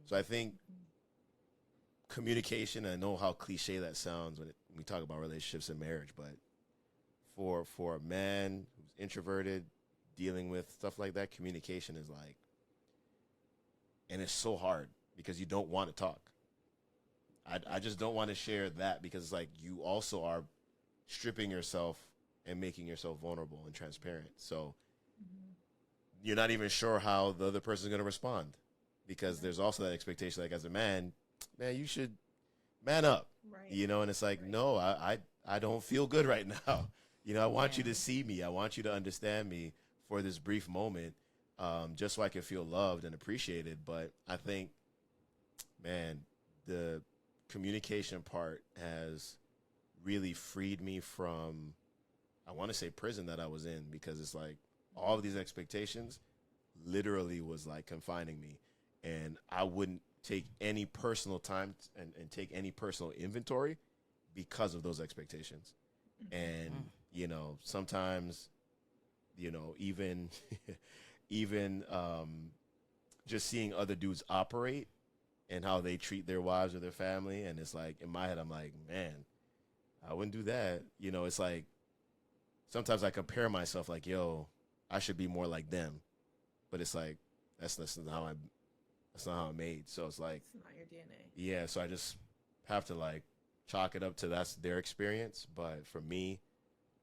So I think communication, I know how cliche that sounds when we talk about relationships and marriage, but for a man who's introverted, dealing with stuff like that, communication is like, and it's so hard because you don't want to talk. I just don't want to share that because it's like you also are stripping yourself and making yourself vulnerable and transparent. So you're not even sure how the other person's going to respond because there's also that expectation, like as a man, you should man up, Right. And it's like, no, I don't feel good right now. I want you to see me. I want you to understand me for this brief moment, just so I can feel loved and appreciated. But I think, man, the communication part has really freed me from, I want to say prison that I was in, because it's like all of these expectations literally was like confining me. And I wouldn't take any personal time and take any personal inventory because of those expectations. And, sometimes, even, even just seeing other dudes operate and how they treat their wives or their family. And it's like, in my head, I'm like, man, I wouldn't do that. It's like, sometimes I compare myself like, yo, I should be more like them. But it's like, that's not how I'm made. So it's like, It's not your DNA. yeah. So I just have to like chalk it up to that's their experience. But for me,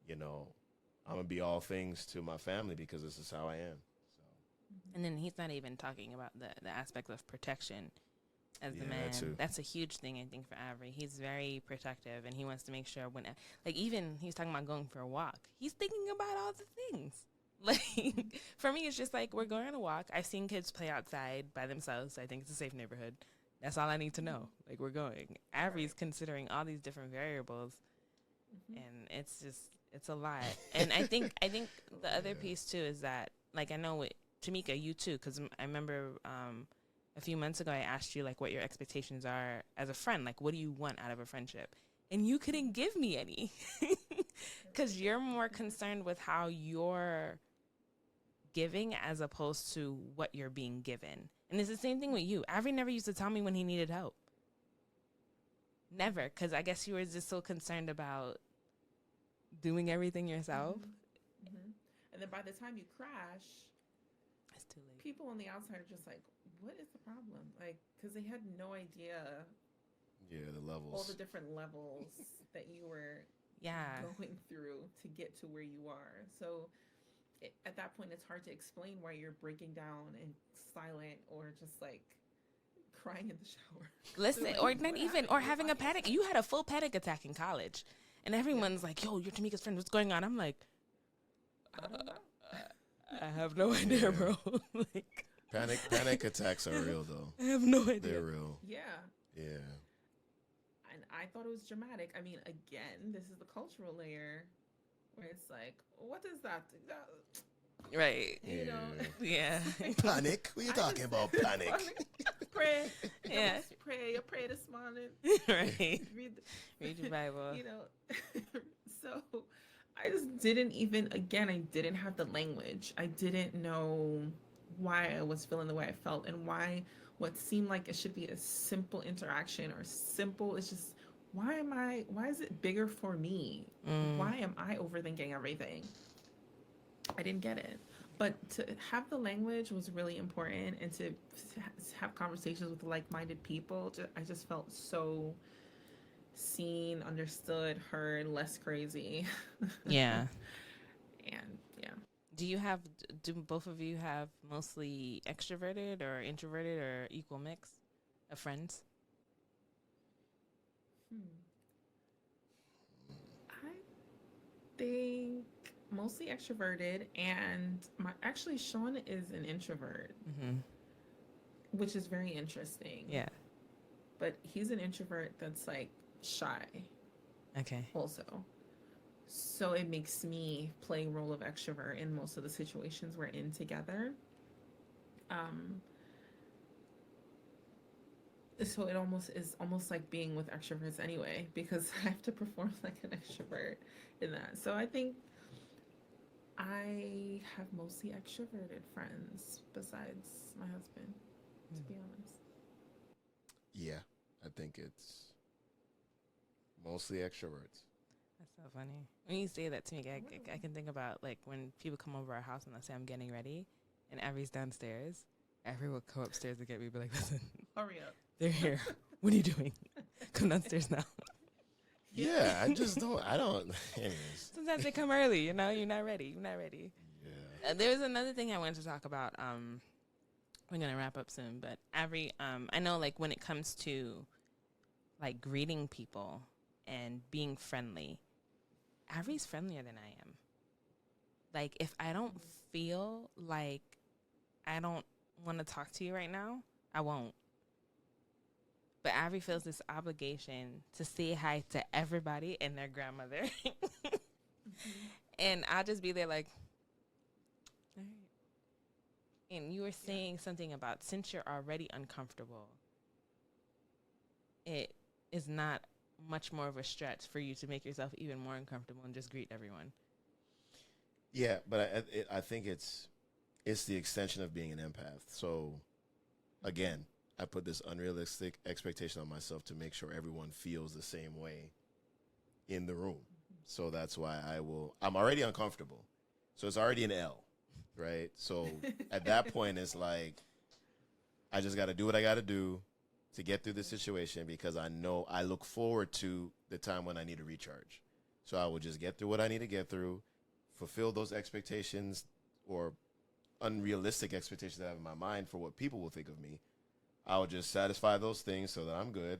I'm going to be all things to my family because this is how I am. So. And then he's not even talking about the aspect of protection as the Yeah, man. that too. That's a huge thing, I think, for Avrey. He's very protective, and he wants to make sure when, like, even he's talking about going for a walk. He's thinking about all the things. Like, for me, it's just like, we're going on a walk. I've seen kids play outside by themselves. I think it's a safe neighborhood. That's all I need to know. Like, we're going. Avrey's considering all these different variables, and it's a lot. And I think the other piece too is that, like, I know with Tameka, you too, because I remember a few months ago I asked you like what your expectations are as a friend. Like, what do you want out of a friendship? And you couldn't give me any, because you're more concerned with how you're giving as opposed to what you're being given. And it's the same thing with you. Avrey never used to tell me when he needed help. Never, because I guess you were just so concerned about doing everything yourself. And then by the time you crash, It's too late. people on the outside are just like, what is the problem? Like, because they had no idea The levels. all the different levels that you were going through to get to where you are. So at that point, it's hard to explain why you're breaking down and silent or just like crying in the shower. Listen, Like, or not what even, happened? or You're having a fine. panic. You had a full panic attack in college, and everyone's like, "Yo, you're Tameka's friend. What's going on?" I'm like, I don't know. I have no idea, bro. Like, Panic attacks are real though. I have no idea. They're real. Yeah. Yeah. And I thought it was dramatic. I mean, again, this is the cultural layer where it's like, what is that? Right. You know? Yeah. Panic? What are you talking about? Panic? Pray. Yeah. Pray this morning. Right. Read your Bible. You know, so I just didn't even, again, I didn't have the language. I didn't know why I was feeling the way I felt and why what seemed like it should be a simple interaction or simple, it's just, why is it bigger for me? Why am I overthinking everything? I didn't get it. But to have the language was really important, and to have conversations with like-minded people, I just felt so seen, understood, heard, less crazy. Yeah. And yeah. Do both of you have mostly extroverted or introverted or equal mix of friends? I think mostly extroverted, and actually Sean is an introvert, which is very interesting. Yeah. But he's an introvert that's like shy. Okay. Also. So it makes me play a role of extrovert in most of the situations we're in together. So it is almost like being with extroverts anyway, because I have to perform like an extrovert in that. So I think I have mostly extroverted friends besides my husband, to be honest. Yeah, I think it's mostly extroverts. That's so funny. When you say that to me, I can think about like when people come over our house and I say I'm getting ready, and Avrey's downstairs. Avrey will come upstairs to get me, be like, "Listen, Hurry up! they're here. What are you doing? Come downstairs now." Yeah, I don't. Anyways. Sometimes they come early. You know, you're not ready. Yeah. There was another thing I wanted to talk about. We're gonna wrap up soon, but Avrey, I know like when it comes to like greeting people and being friendly, Avrey's friendlier than I am. Like if I don't feel like I don't want to talk to you right now, I won't. But Avrey feels this obligation to say hi to everybody and their grandmother. And I'll just be there like, all right. And you were saying something about since you're already uncomfortable, it is not much more of a stretch for you to make yourself even more uncomfortable and just greet everyone. Yeah, but I think it's the extension of being an empath. So, again, I put this unrealistic expectation on myself to make sure everyone feels the same way in the room. So that's why I'm already uncomfortable. So it's already an L, right? So at that point, it's like, I just got to do what I got to do to get through the situation, because I know I look forward to the time when I need to recharge. So I will just get through what I need to get through, fulfill those expectations or unrealistic expectations that I have in my mind for what people will think of me. I will just satisfy those things so that I'm good,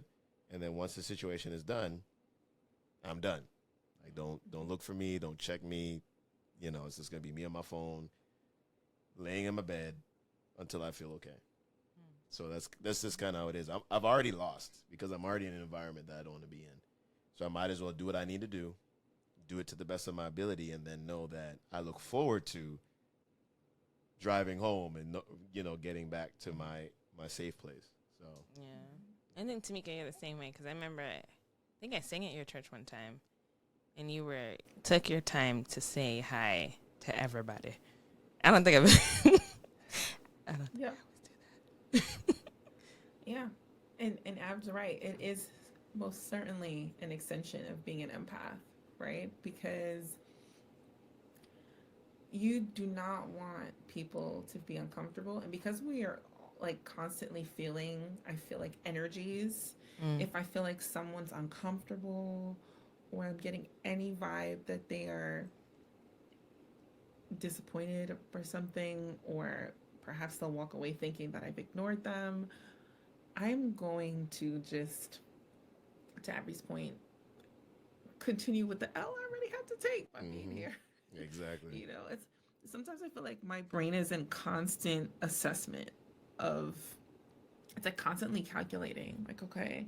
and then once the situation is done, I'm done. Like don't look for me, don't check me. You know, it's just gonna be me on my phone, laying in my bed until I feel okay. So that's just kind of how it is. I've already lost because I'm already in an environment that I don't want to be in. So I might as well do what I need to do it to the best of my ability, and then know that I look forward to driving home and, you know, getting back to my safe place. So yeah, I think Tameka, you're the same way, because I remember I think I sang at your church one time, and you took your time to say hi to everybody. I don't think I've. I don't think I always do that. Yeah, and Ab's right. It is most certainly an extension of being an empath, right? Because you do not want people to be uncomfortable, and because we are like constantly feeling, I feel like energies. If I feel like someone's uncomfortable, or I'm getting any vibe that they are disappointed or something, or perhaps they'll walk away thinking that I've ignored them, I'm going to just, to Avrey's point, continue with the L I already have to take by being here. Exactly. You know, it's sometimes I feel like my brain is in constant assessment of, it's like constantly calculating, like, okay,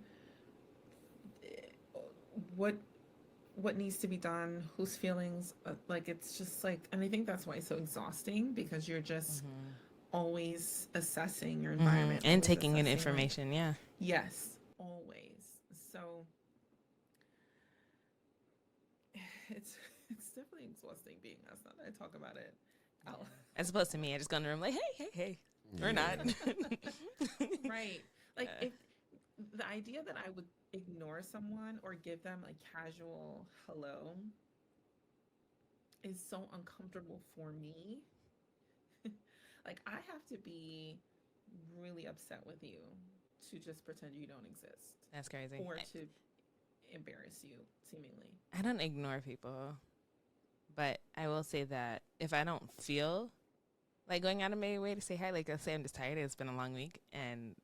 what needs to be done, whose feelings, like, it's just like, and I think that's why it's so exhausting, because you're just always assessing your environment and taking in information. like, Yeah. Yes, always. So it's definitely exhausting being us. Now that I talk about it, As opposed to me, I just go in the room like, hey, or not. Right. Like, if the idea that I would ignore someone or give them a casual hello is so uncomfortable for me. Like, I have to be really upset with you to just pretend you don't exist. That's crazy. Or to embarrass you, seemingly. I don't ignore people, but I will say that if I don't feel like going out of my way to say hi, like, let's say I'm just tired, it's been a long week, and,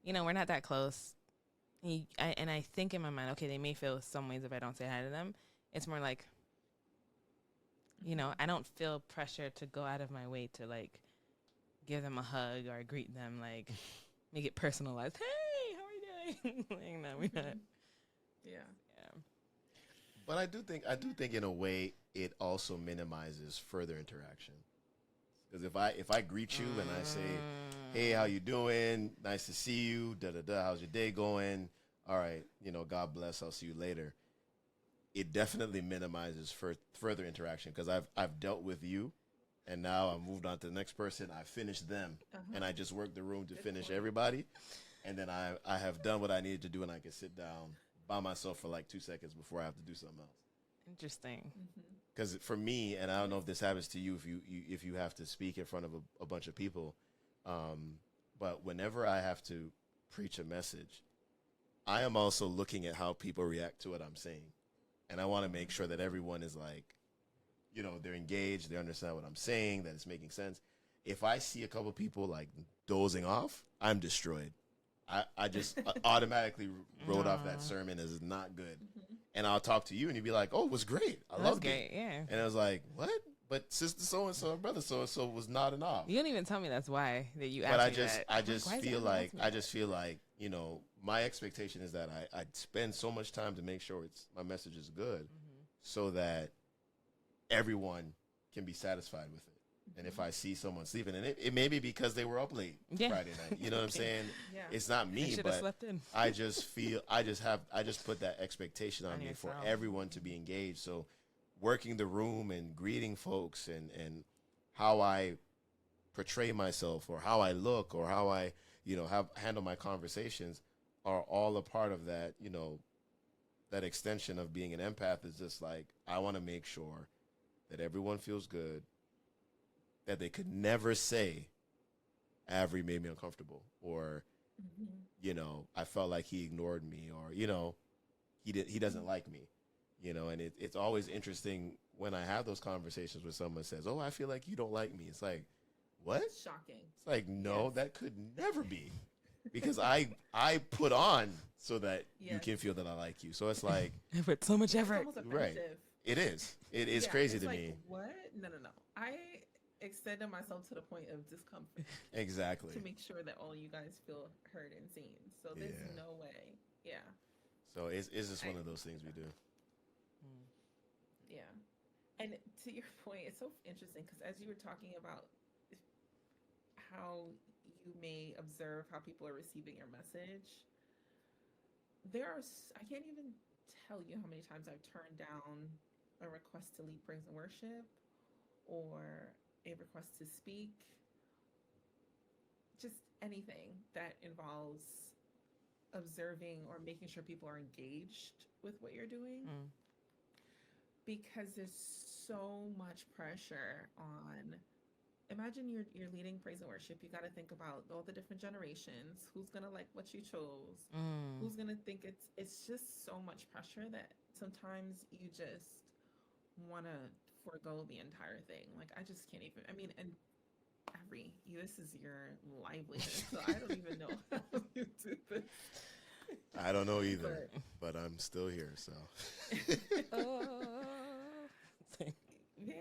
you know, we're not that close, and I think in my mind, okay, they may feel some ways if I don't say hi to them. It's more like, you know, I don't feel pressure to go out of my way to, like, give them a hug or greet them, like, make it personalized. Hey, how are you doing? Like, no, we're not. Yeah. But I do think in a way it also minimizes further interaction. Because if I greet you and I say, hey, how you doing? Nice to see you. Da da da. How's your day going? All right, you know, God bless. I'll see you later. It definitely minimizes further interaction, because I've dealt with you, and now I've moved on to the next person. I finished them, and I just worked the room to finish everybody, and then I have done what I needed to do, and I can sit down by myself for like 2 seconds before I have to do something else. Interesting. Because for me, and I don't know if this happens to you, if you have to speak in front of a bunch of people, but whenever I have to preach a message, I am also looking at how people react to what I'm saying. And I want to make sure that everyone is like, you know, they're engaged, they understand what I'm saying, that it's making sense. If I see a couple people like dozing off, I'm destroyed. I just automatically wrote off that sermon as not good. And I'll talk to you and you'd be like, oh, it was great. I loved it. Yeah. And I was like, what? But sister so-and-so and brother so-and-so was nodding off. You don't even tell me that's why that you asked But me that. I just feel like, you know, my expectation is that I spend so much time to make sure my message is good, so that everyone can be satisfied with it. And if I see someone sleeping, and it may be because they were up late Friday night, you know what I'm saying? Yeah. It's not me, but slept in. I just put that expectation on me for everyone to be engaged. So working the room and greeting folks and how I portray myself or how I look or how I, you know, handle my conversations are all a part of that, you know, that extension of being an empath. Is just like, I want to make sure that everyone feels good, that they could never say, Avrey made me uncomfortable, or, you know, I felt like he ignored me, or, you know, he doesn't like me, you know. And it's always interesting when I have those conversations where someone says, oh, I feel like you don't like me. It's like, what? Shocking. It's like, no, Yes. that could never be. Because I put on so that you Yes. can feel that I like you. So it's like, With so much It's effort. almost Right. offensive. it is. It is Yeah, crazy it's to like, me. What? No. I extended myself to the point of discomfort Exactly. to make sure that all you guys feel heard and seen. So there's Yeah. no way. Yeah. So it's just one of those things we do. Yeah. And to your point, it's so interesting because as you were talking about how you may observe how people are receiving your message, I can't even tell you how many times I've turned down a request to lead praise and worship or a request to speak, just anything that involves observing or making sure people are engaged with what you're doing. Because there's so much pressure on. Imagine you're leading praise and worship. You got to think about all the different generations. Who's gonna like what you chose? Who's gonna think it's just so much pressure that sometimes you just want to forego the entire thing. Like I just can't even. I mean, and Avrey, this is your livelihood, so I don't even know how you do this. I don't know either, but I'm still here. So Yeah,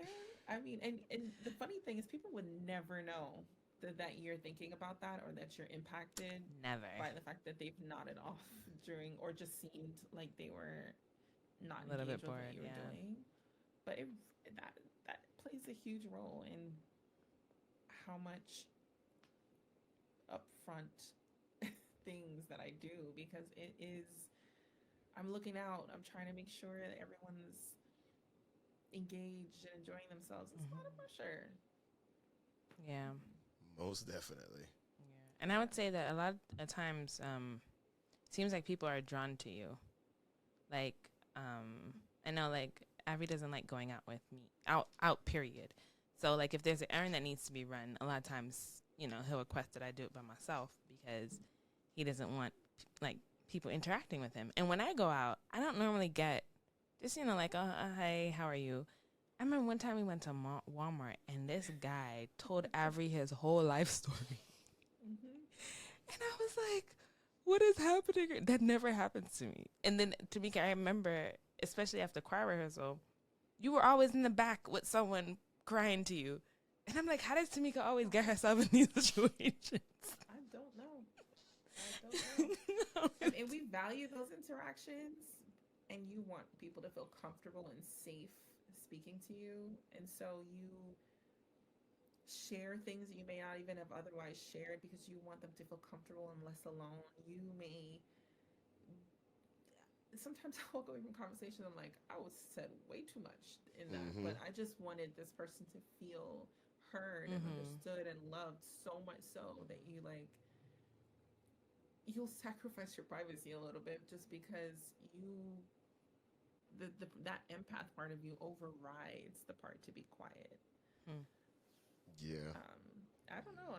I mean, and the funny thing is, people would never know that you're thinking about that or that you're impacted Never. by the fact that they've nodded off during or just seemed like they were not A little engaged bit with bored, what you were yeah. doing. But that plays a huge role in how much upfront things that I do because it is. I'm looking out. I'm trying to make sure that everyone's engaged and enjoying themselves. It's a lot of pressure. Yeah. most definitely. Yeah. And I would say that a lot of times, seems like people are drawn to you. Like, I know, like, Avrey doesn't like going out with me, out, period. So, like, if there's an errand that needs to be run, a lot of times, you know, he'll request that I do it by myself because he doesn't want, like, people interacting with him. And when I go out, I don't normally get just, you know, like, hey, how are you? I remember one time we went to Walmart, and this guy told Avrey his whole life story. Mm-hmm. And I was like, what is happening? That never happens to me. And then, Tameka, I remember, especially after choir rehearsal, you were always in the back with someone crying to you. And I'm like, how does Tameka always get herself in these situations? I don't know. And we value those interactions, and you want people to feel comfortable and safe speaking to you. And so you share things you may not even have otherwise shared because you want them to feel comfortable and less alone. You may sometimes I'll go even conversations. I'm like, I was said way too much in that, but I just wanted this person to feel heard and understood and loved so much so that you'll sacrifice your privacy a little bit just because that empath part of you overrides the part to be quiet. Yeah. I don't know.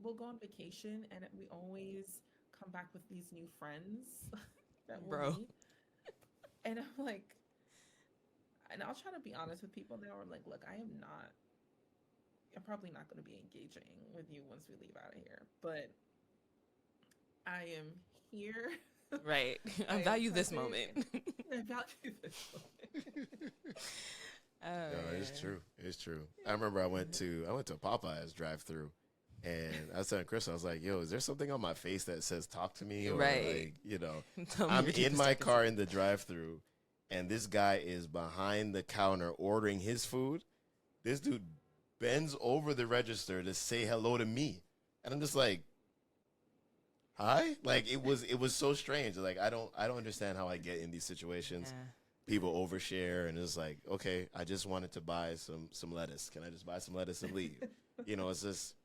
We'll go on vacation and we always come back with these new friends that we'll meet. And I'm like, and I'll try to be honest with people now. I'm like, look, I'm probably not going to be engaging with you once we leave out of here, but I am here. Right. I value this moment. I value this moment. No, it's true. It's true. I remember I went to Popeye's drive-through, and I was telling Chris, I was like, "Yo, is there something on my face that says talk to me?" Or Right. like, I'm in my car in the drive-through, and this guy is behind the counter ordering his food. This dude bends over the register to say hello to me, and I'm just like, "Hi!" Like it was so strange. Like I don't understand how I get in these situations. Yeah. People overshare, and it's like, okay, I just wanted to buy some lettuce. Can I just buy some lettuce and leave? It's just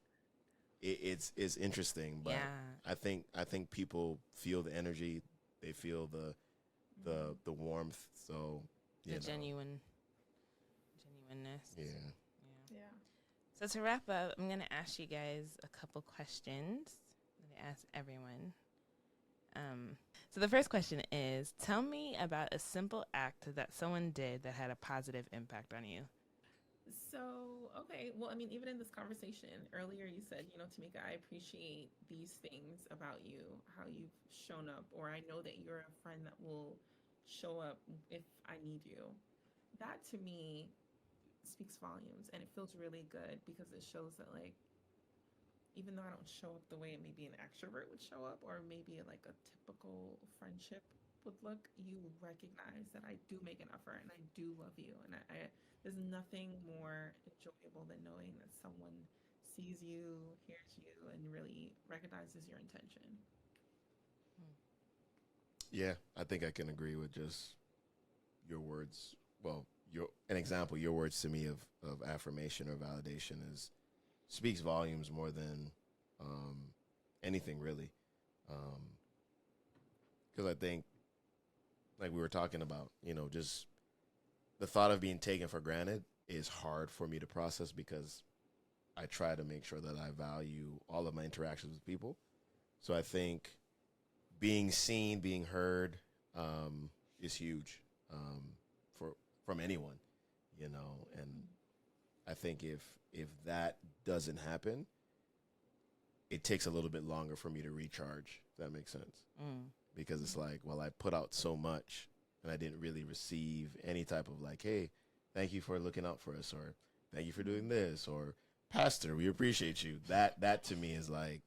it's interesting, but Yeah. I think people feel the energy, they feel the warmth, so The genuineness. Yeah. Yeah. So to wrap up, I'm going to ask you guys a couple questions that I ask everyone. So the first question is, tell me about a simple act that someone did that had a positive impact on you. Okay. Well, I mean, even in this conversation earlier, you said, Tameka, I appreciate these things about you, how you've shown up, or I know that you're a friend that will show up if I need you. That to me speaks volumes, and it feels really good because it shows that, like, even though I don't show up the way maybe an extrovert would show up, or maybe like a typical friendship would look, you recognize that I do make an effort and I do love you. And there's nothing more enjoyable than knowing that someone sees you, hears you, and really recognizes your intention. Yeah, I think I can agree with just your words. Well, an example, your words to me of affirmation or validation is speaks volumes more than anything really. Because I think, like we were talking about, just the thought of being taken for granted is hard for me to process because I try to make sure that I value all of my interactions with people. So I think being seen, being heard, is huge for from anyone, and I think if that doesn't happen, it takes a little bit longer for me to recharge. If that makes sense. Because it's like, well, I put out so much and I didn't really receive any type of like, hey, thank you for looking out for us, or thank you for doing this, or Pastor, we appreciate you. That to me is like,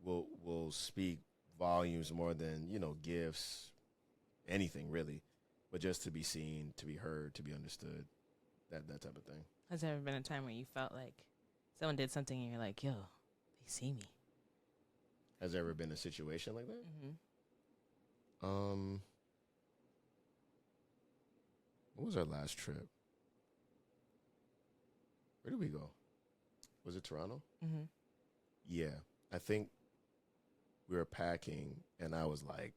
will speak volumes more than, gifts, anything really. But just to be seen, to be heard, to be understood, that type of thing. Has there ever been a time where you felt like someone did something and you're like, yo, they see me? Has there ever been a situation like that? What was our last trip? Where did we go? Was it Toronto? Yeah, I think we were packing, and I was like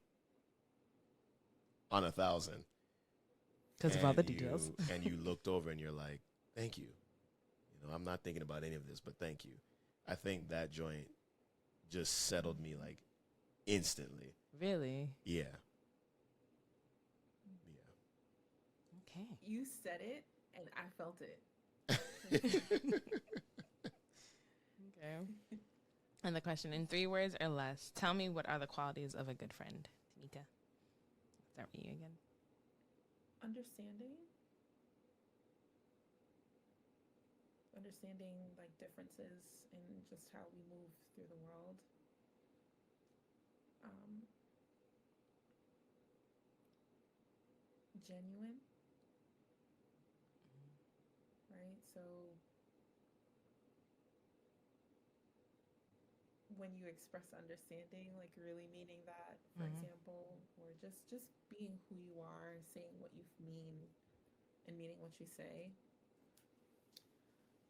on 1,000 because of all the details. And you looked over, and you're like, "Thank you." I'm not thinking about any of this, but thank you. I think that joint just settled me like instantly. Really? Yeah. Okay. You said it, and I felt it. Okay. And the question, in 3 words or less, tell me what are the qualities of a good friend. Tameka, start with you again. Understanding like differences in just how we move through the world. Genuine, right? So when you express understanding, like really meaning that, for example, or just being who you are, saying what you mean, and meaning what you say.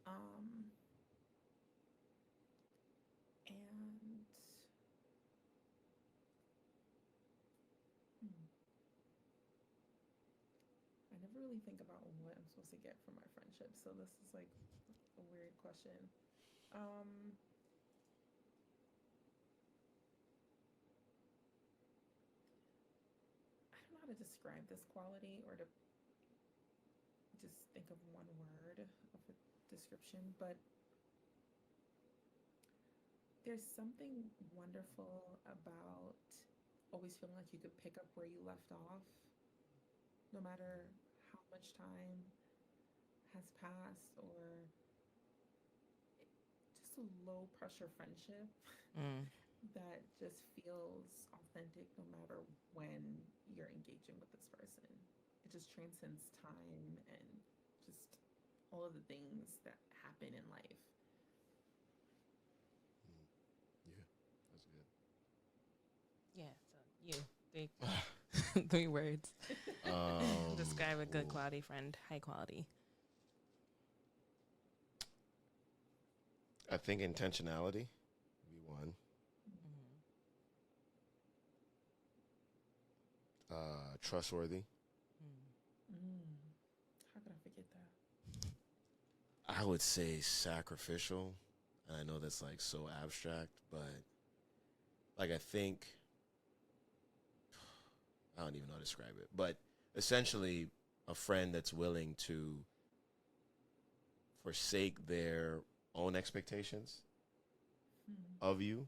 And I never really think about what I'm supposed to get from my friendship, so this is like a weird question. I don't know how to describe this quality or to just think of one word of a description, but there's something wonderful about always feeling like you could pick up where you left off, no matter how much time has passed, or just a low pressure friendship that just feels authentic no matter when you're engaging with this person. It just transcends time and just all of the things that happen in life. Yeah, Yeah, that's good. so you. 3 words. Describe a good quality friend. High quality. I think intentionality would be one. Trustworthy. How could I forget that? I would say sacrificial. I know that's like so abstract, but like I think I don't even know how to describe it. But essentially a friend that's willing to forsake their own expectations of you,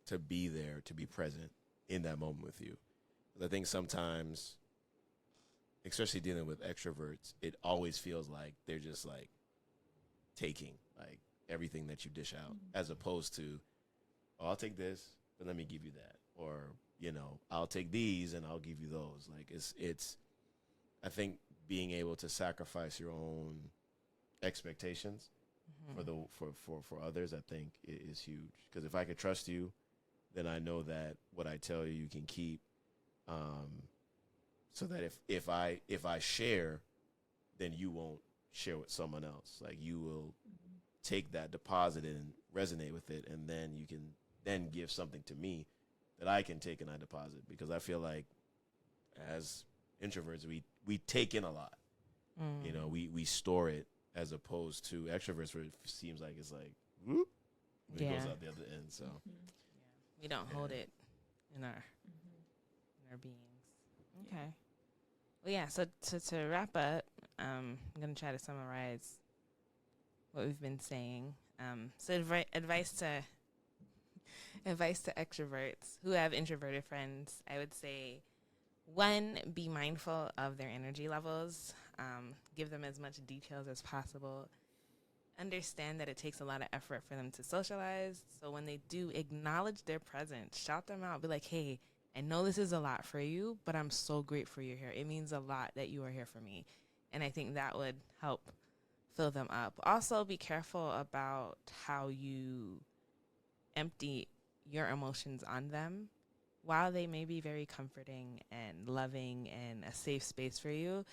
to be there, to be present in that moment with you. I think sometimes, especially dealing with extroverts, it always feels like they're just like taking like everything that you dish out, as opposed to, oh, I'll take this, but let me give you that, or I'll take these and I'll give you those. Like it's I think being able to sacrifice your own expectations for others, I think is huge. Because if I could trust you, then I know that what I tell you, you can keep. So that if I share, then you won't share with someone else. Like you will take that deposit and resonate with it, and then you can then give something to me that I can take and I deposit. Because I feel like as introverts, we take in a lot. We store it, as opposed to extroverts, where it seems like it's like whoop, it goes out the other end. So we don't hold it in our beings. Okay. Well, yeah. So to wrap up, I'm gonna try to summarize what we've been saying. So advice to extroverts who have introverted friends, I would say, 1, be mindful of their energy levels. Give them as much details as possible. Understand that it takes a lot of effort for them to socialize. So when they do, acknowledge their presence. Shout them out. Be like, hey, I know this is a lot for you, but I'm so grateful you're here. It means a lot that you are here for me. And I think that would help fill them up. Also, be careful about how you empty your emotions on them. While they may be very comforting and loving and a safe space for you,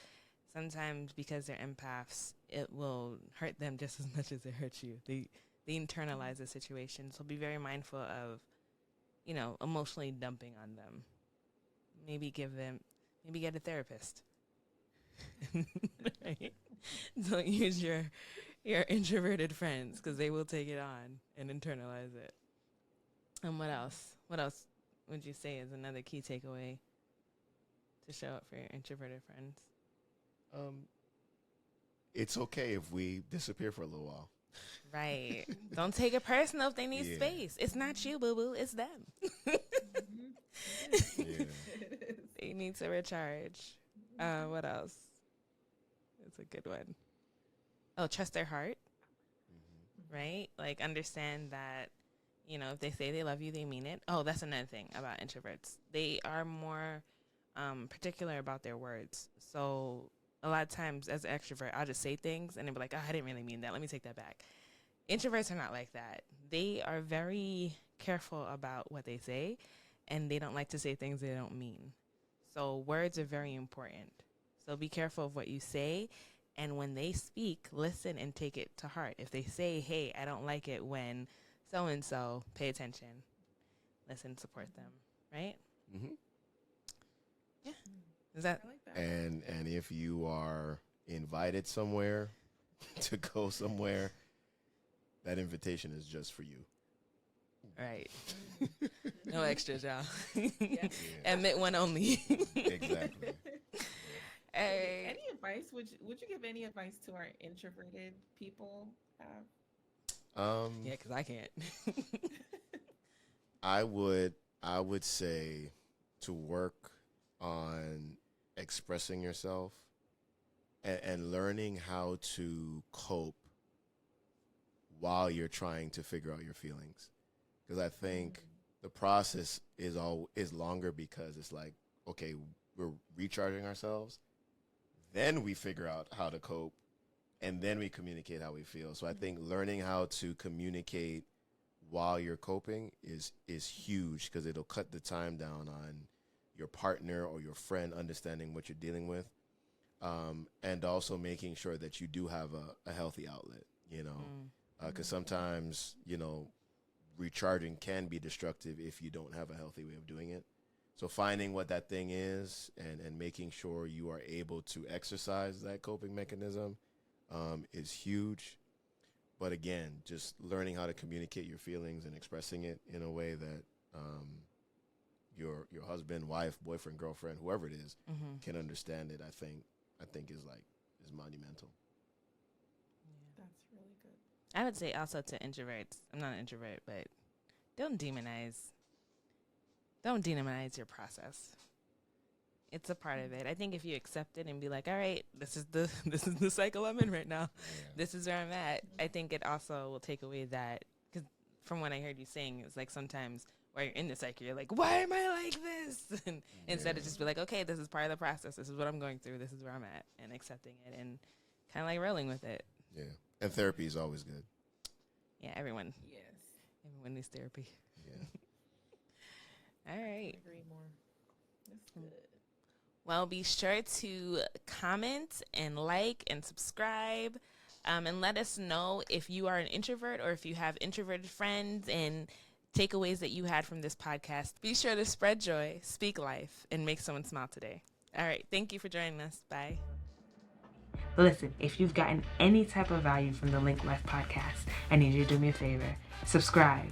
sometimes because they're empaths, it will hurt them just as much as it hurts you. They internalize the situation. So be very mindful of, emotionally dumping on them. Maybe get a therapist. Right? Don't use your introverted friends, because they will take it on and internalize it. And what else? What else would you say is another key takeaway to show up for your introverted friends? It's okay if we disappear for a little while. Right. Don't take it personal if they need space. It's not you, boo-boo. It's them. They need to recharge. What else? It's a good one. Oh, trust their heart. Right? Like, understand that, if they say they love you, they mean it. Oh, that's another thing about introverts. They are more particular about their words. So a lot of times as an extrovert, I'll just say things and they'll be like, oh, I didn't really mean that. Let me take that back. Introverts are not like that. They are very careful about what they say, and they don't like to say things they don't mean. So words are very important. So be careful of what you say. And when they speak, listen and take it to heart. If they say, hey, I don't like it when so-and-so, pay attention. Listen, support them. Right? Mm-hmm. Yeah. Is that? I like that. And if you are invited somewhere to go somewhere, that invitation is just for you. Right. No extras, y'all. Admit one only. Exactly. Hey. Any advice? Would you give any advice to our introverted people? Yeah, because I can't. I would say to work on expressing yourself and learning how to cope while you're trying to figure out your feelings. Because I think the process is longer, because it's like, okay, we're recharging ourselves, then we figure out how to cope, and then we communicate how we feel. So I think learning how to communicate while you're coping is huge, because it'll cut the time down on your partner or your friend understanding what you're dealing with, and also making sure that you do have a healthy outlet, because sometimes, recharging can be destructive if you don't have a healthy way of doing it. So finding what that thing is and making sure you are able to exercise that coping mechanism is huge. But again, just learning how to communicate your feelings and expressing it in a way that your husband, wife, boyfriend, girlfriend, whoever it is, can understand it, I think is monumental. That's really good. I would say also to introverts. I'm not an introvert, but don't demonize your process. It's a part of it. I think if you accept it and be like, all right, this is the cycle I'm in right now. Yeah. This is where I'm at. I think it also will take away that, because from what I heard you saying, it's like sometimes while you're in the cycle, you're like, why am I like this? And instead of just be like, okay, this is part of the process. This is what I'm going through. This is where I'm at, and accepting it and kind of like rolling with it. Yeah. And therapy is always good. Yeah, everyone Yes. needs therapy. Yeah. All I right. agree more. That's good. Well, be sure to comment and like and subscribe, and let us know if you are an introvert or if you have introverted friends and takeaways that you had from this podcast. Be sure to spread joy, speak life, and make someone smile today. All right. Thank you for joining us. Bye. Listen, if you've gotten any type of value from the Link Life podcast, I need you to do me a favor. Subscribe.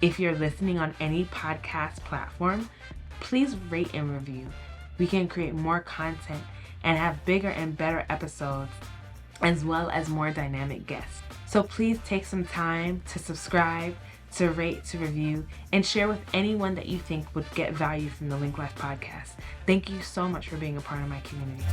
If you're listening on any podcast platform, please rate and review. We can create more content and have bigger and better episodes, as well as more dynamic guests. So please take some time to subscribe, to rate, to review, and share with anyone that you think would get value from the Link Life podcast. Thank you so much for being a part of my community.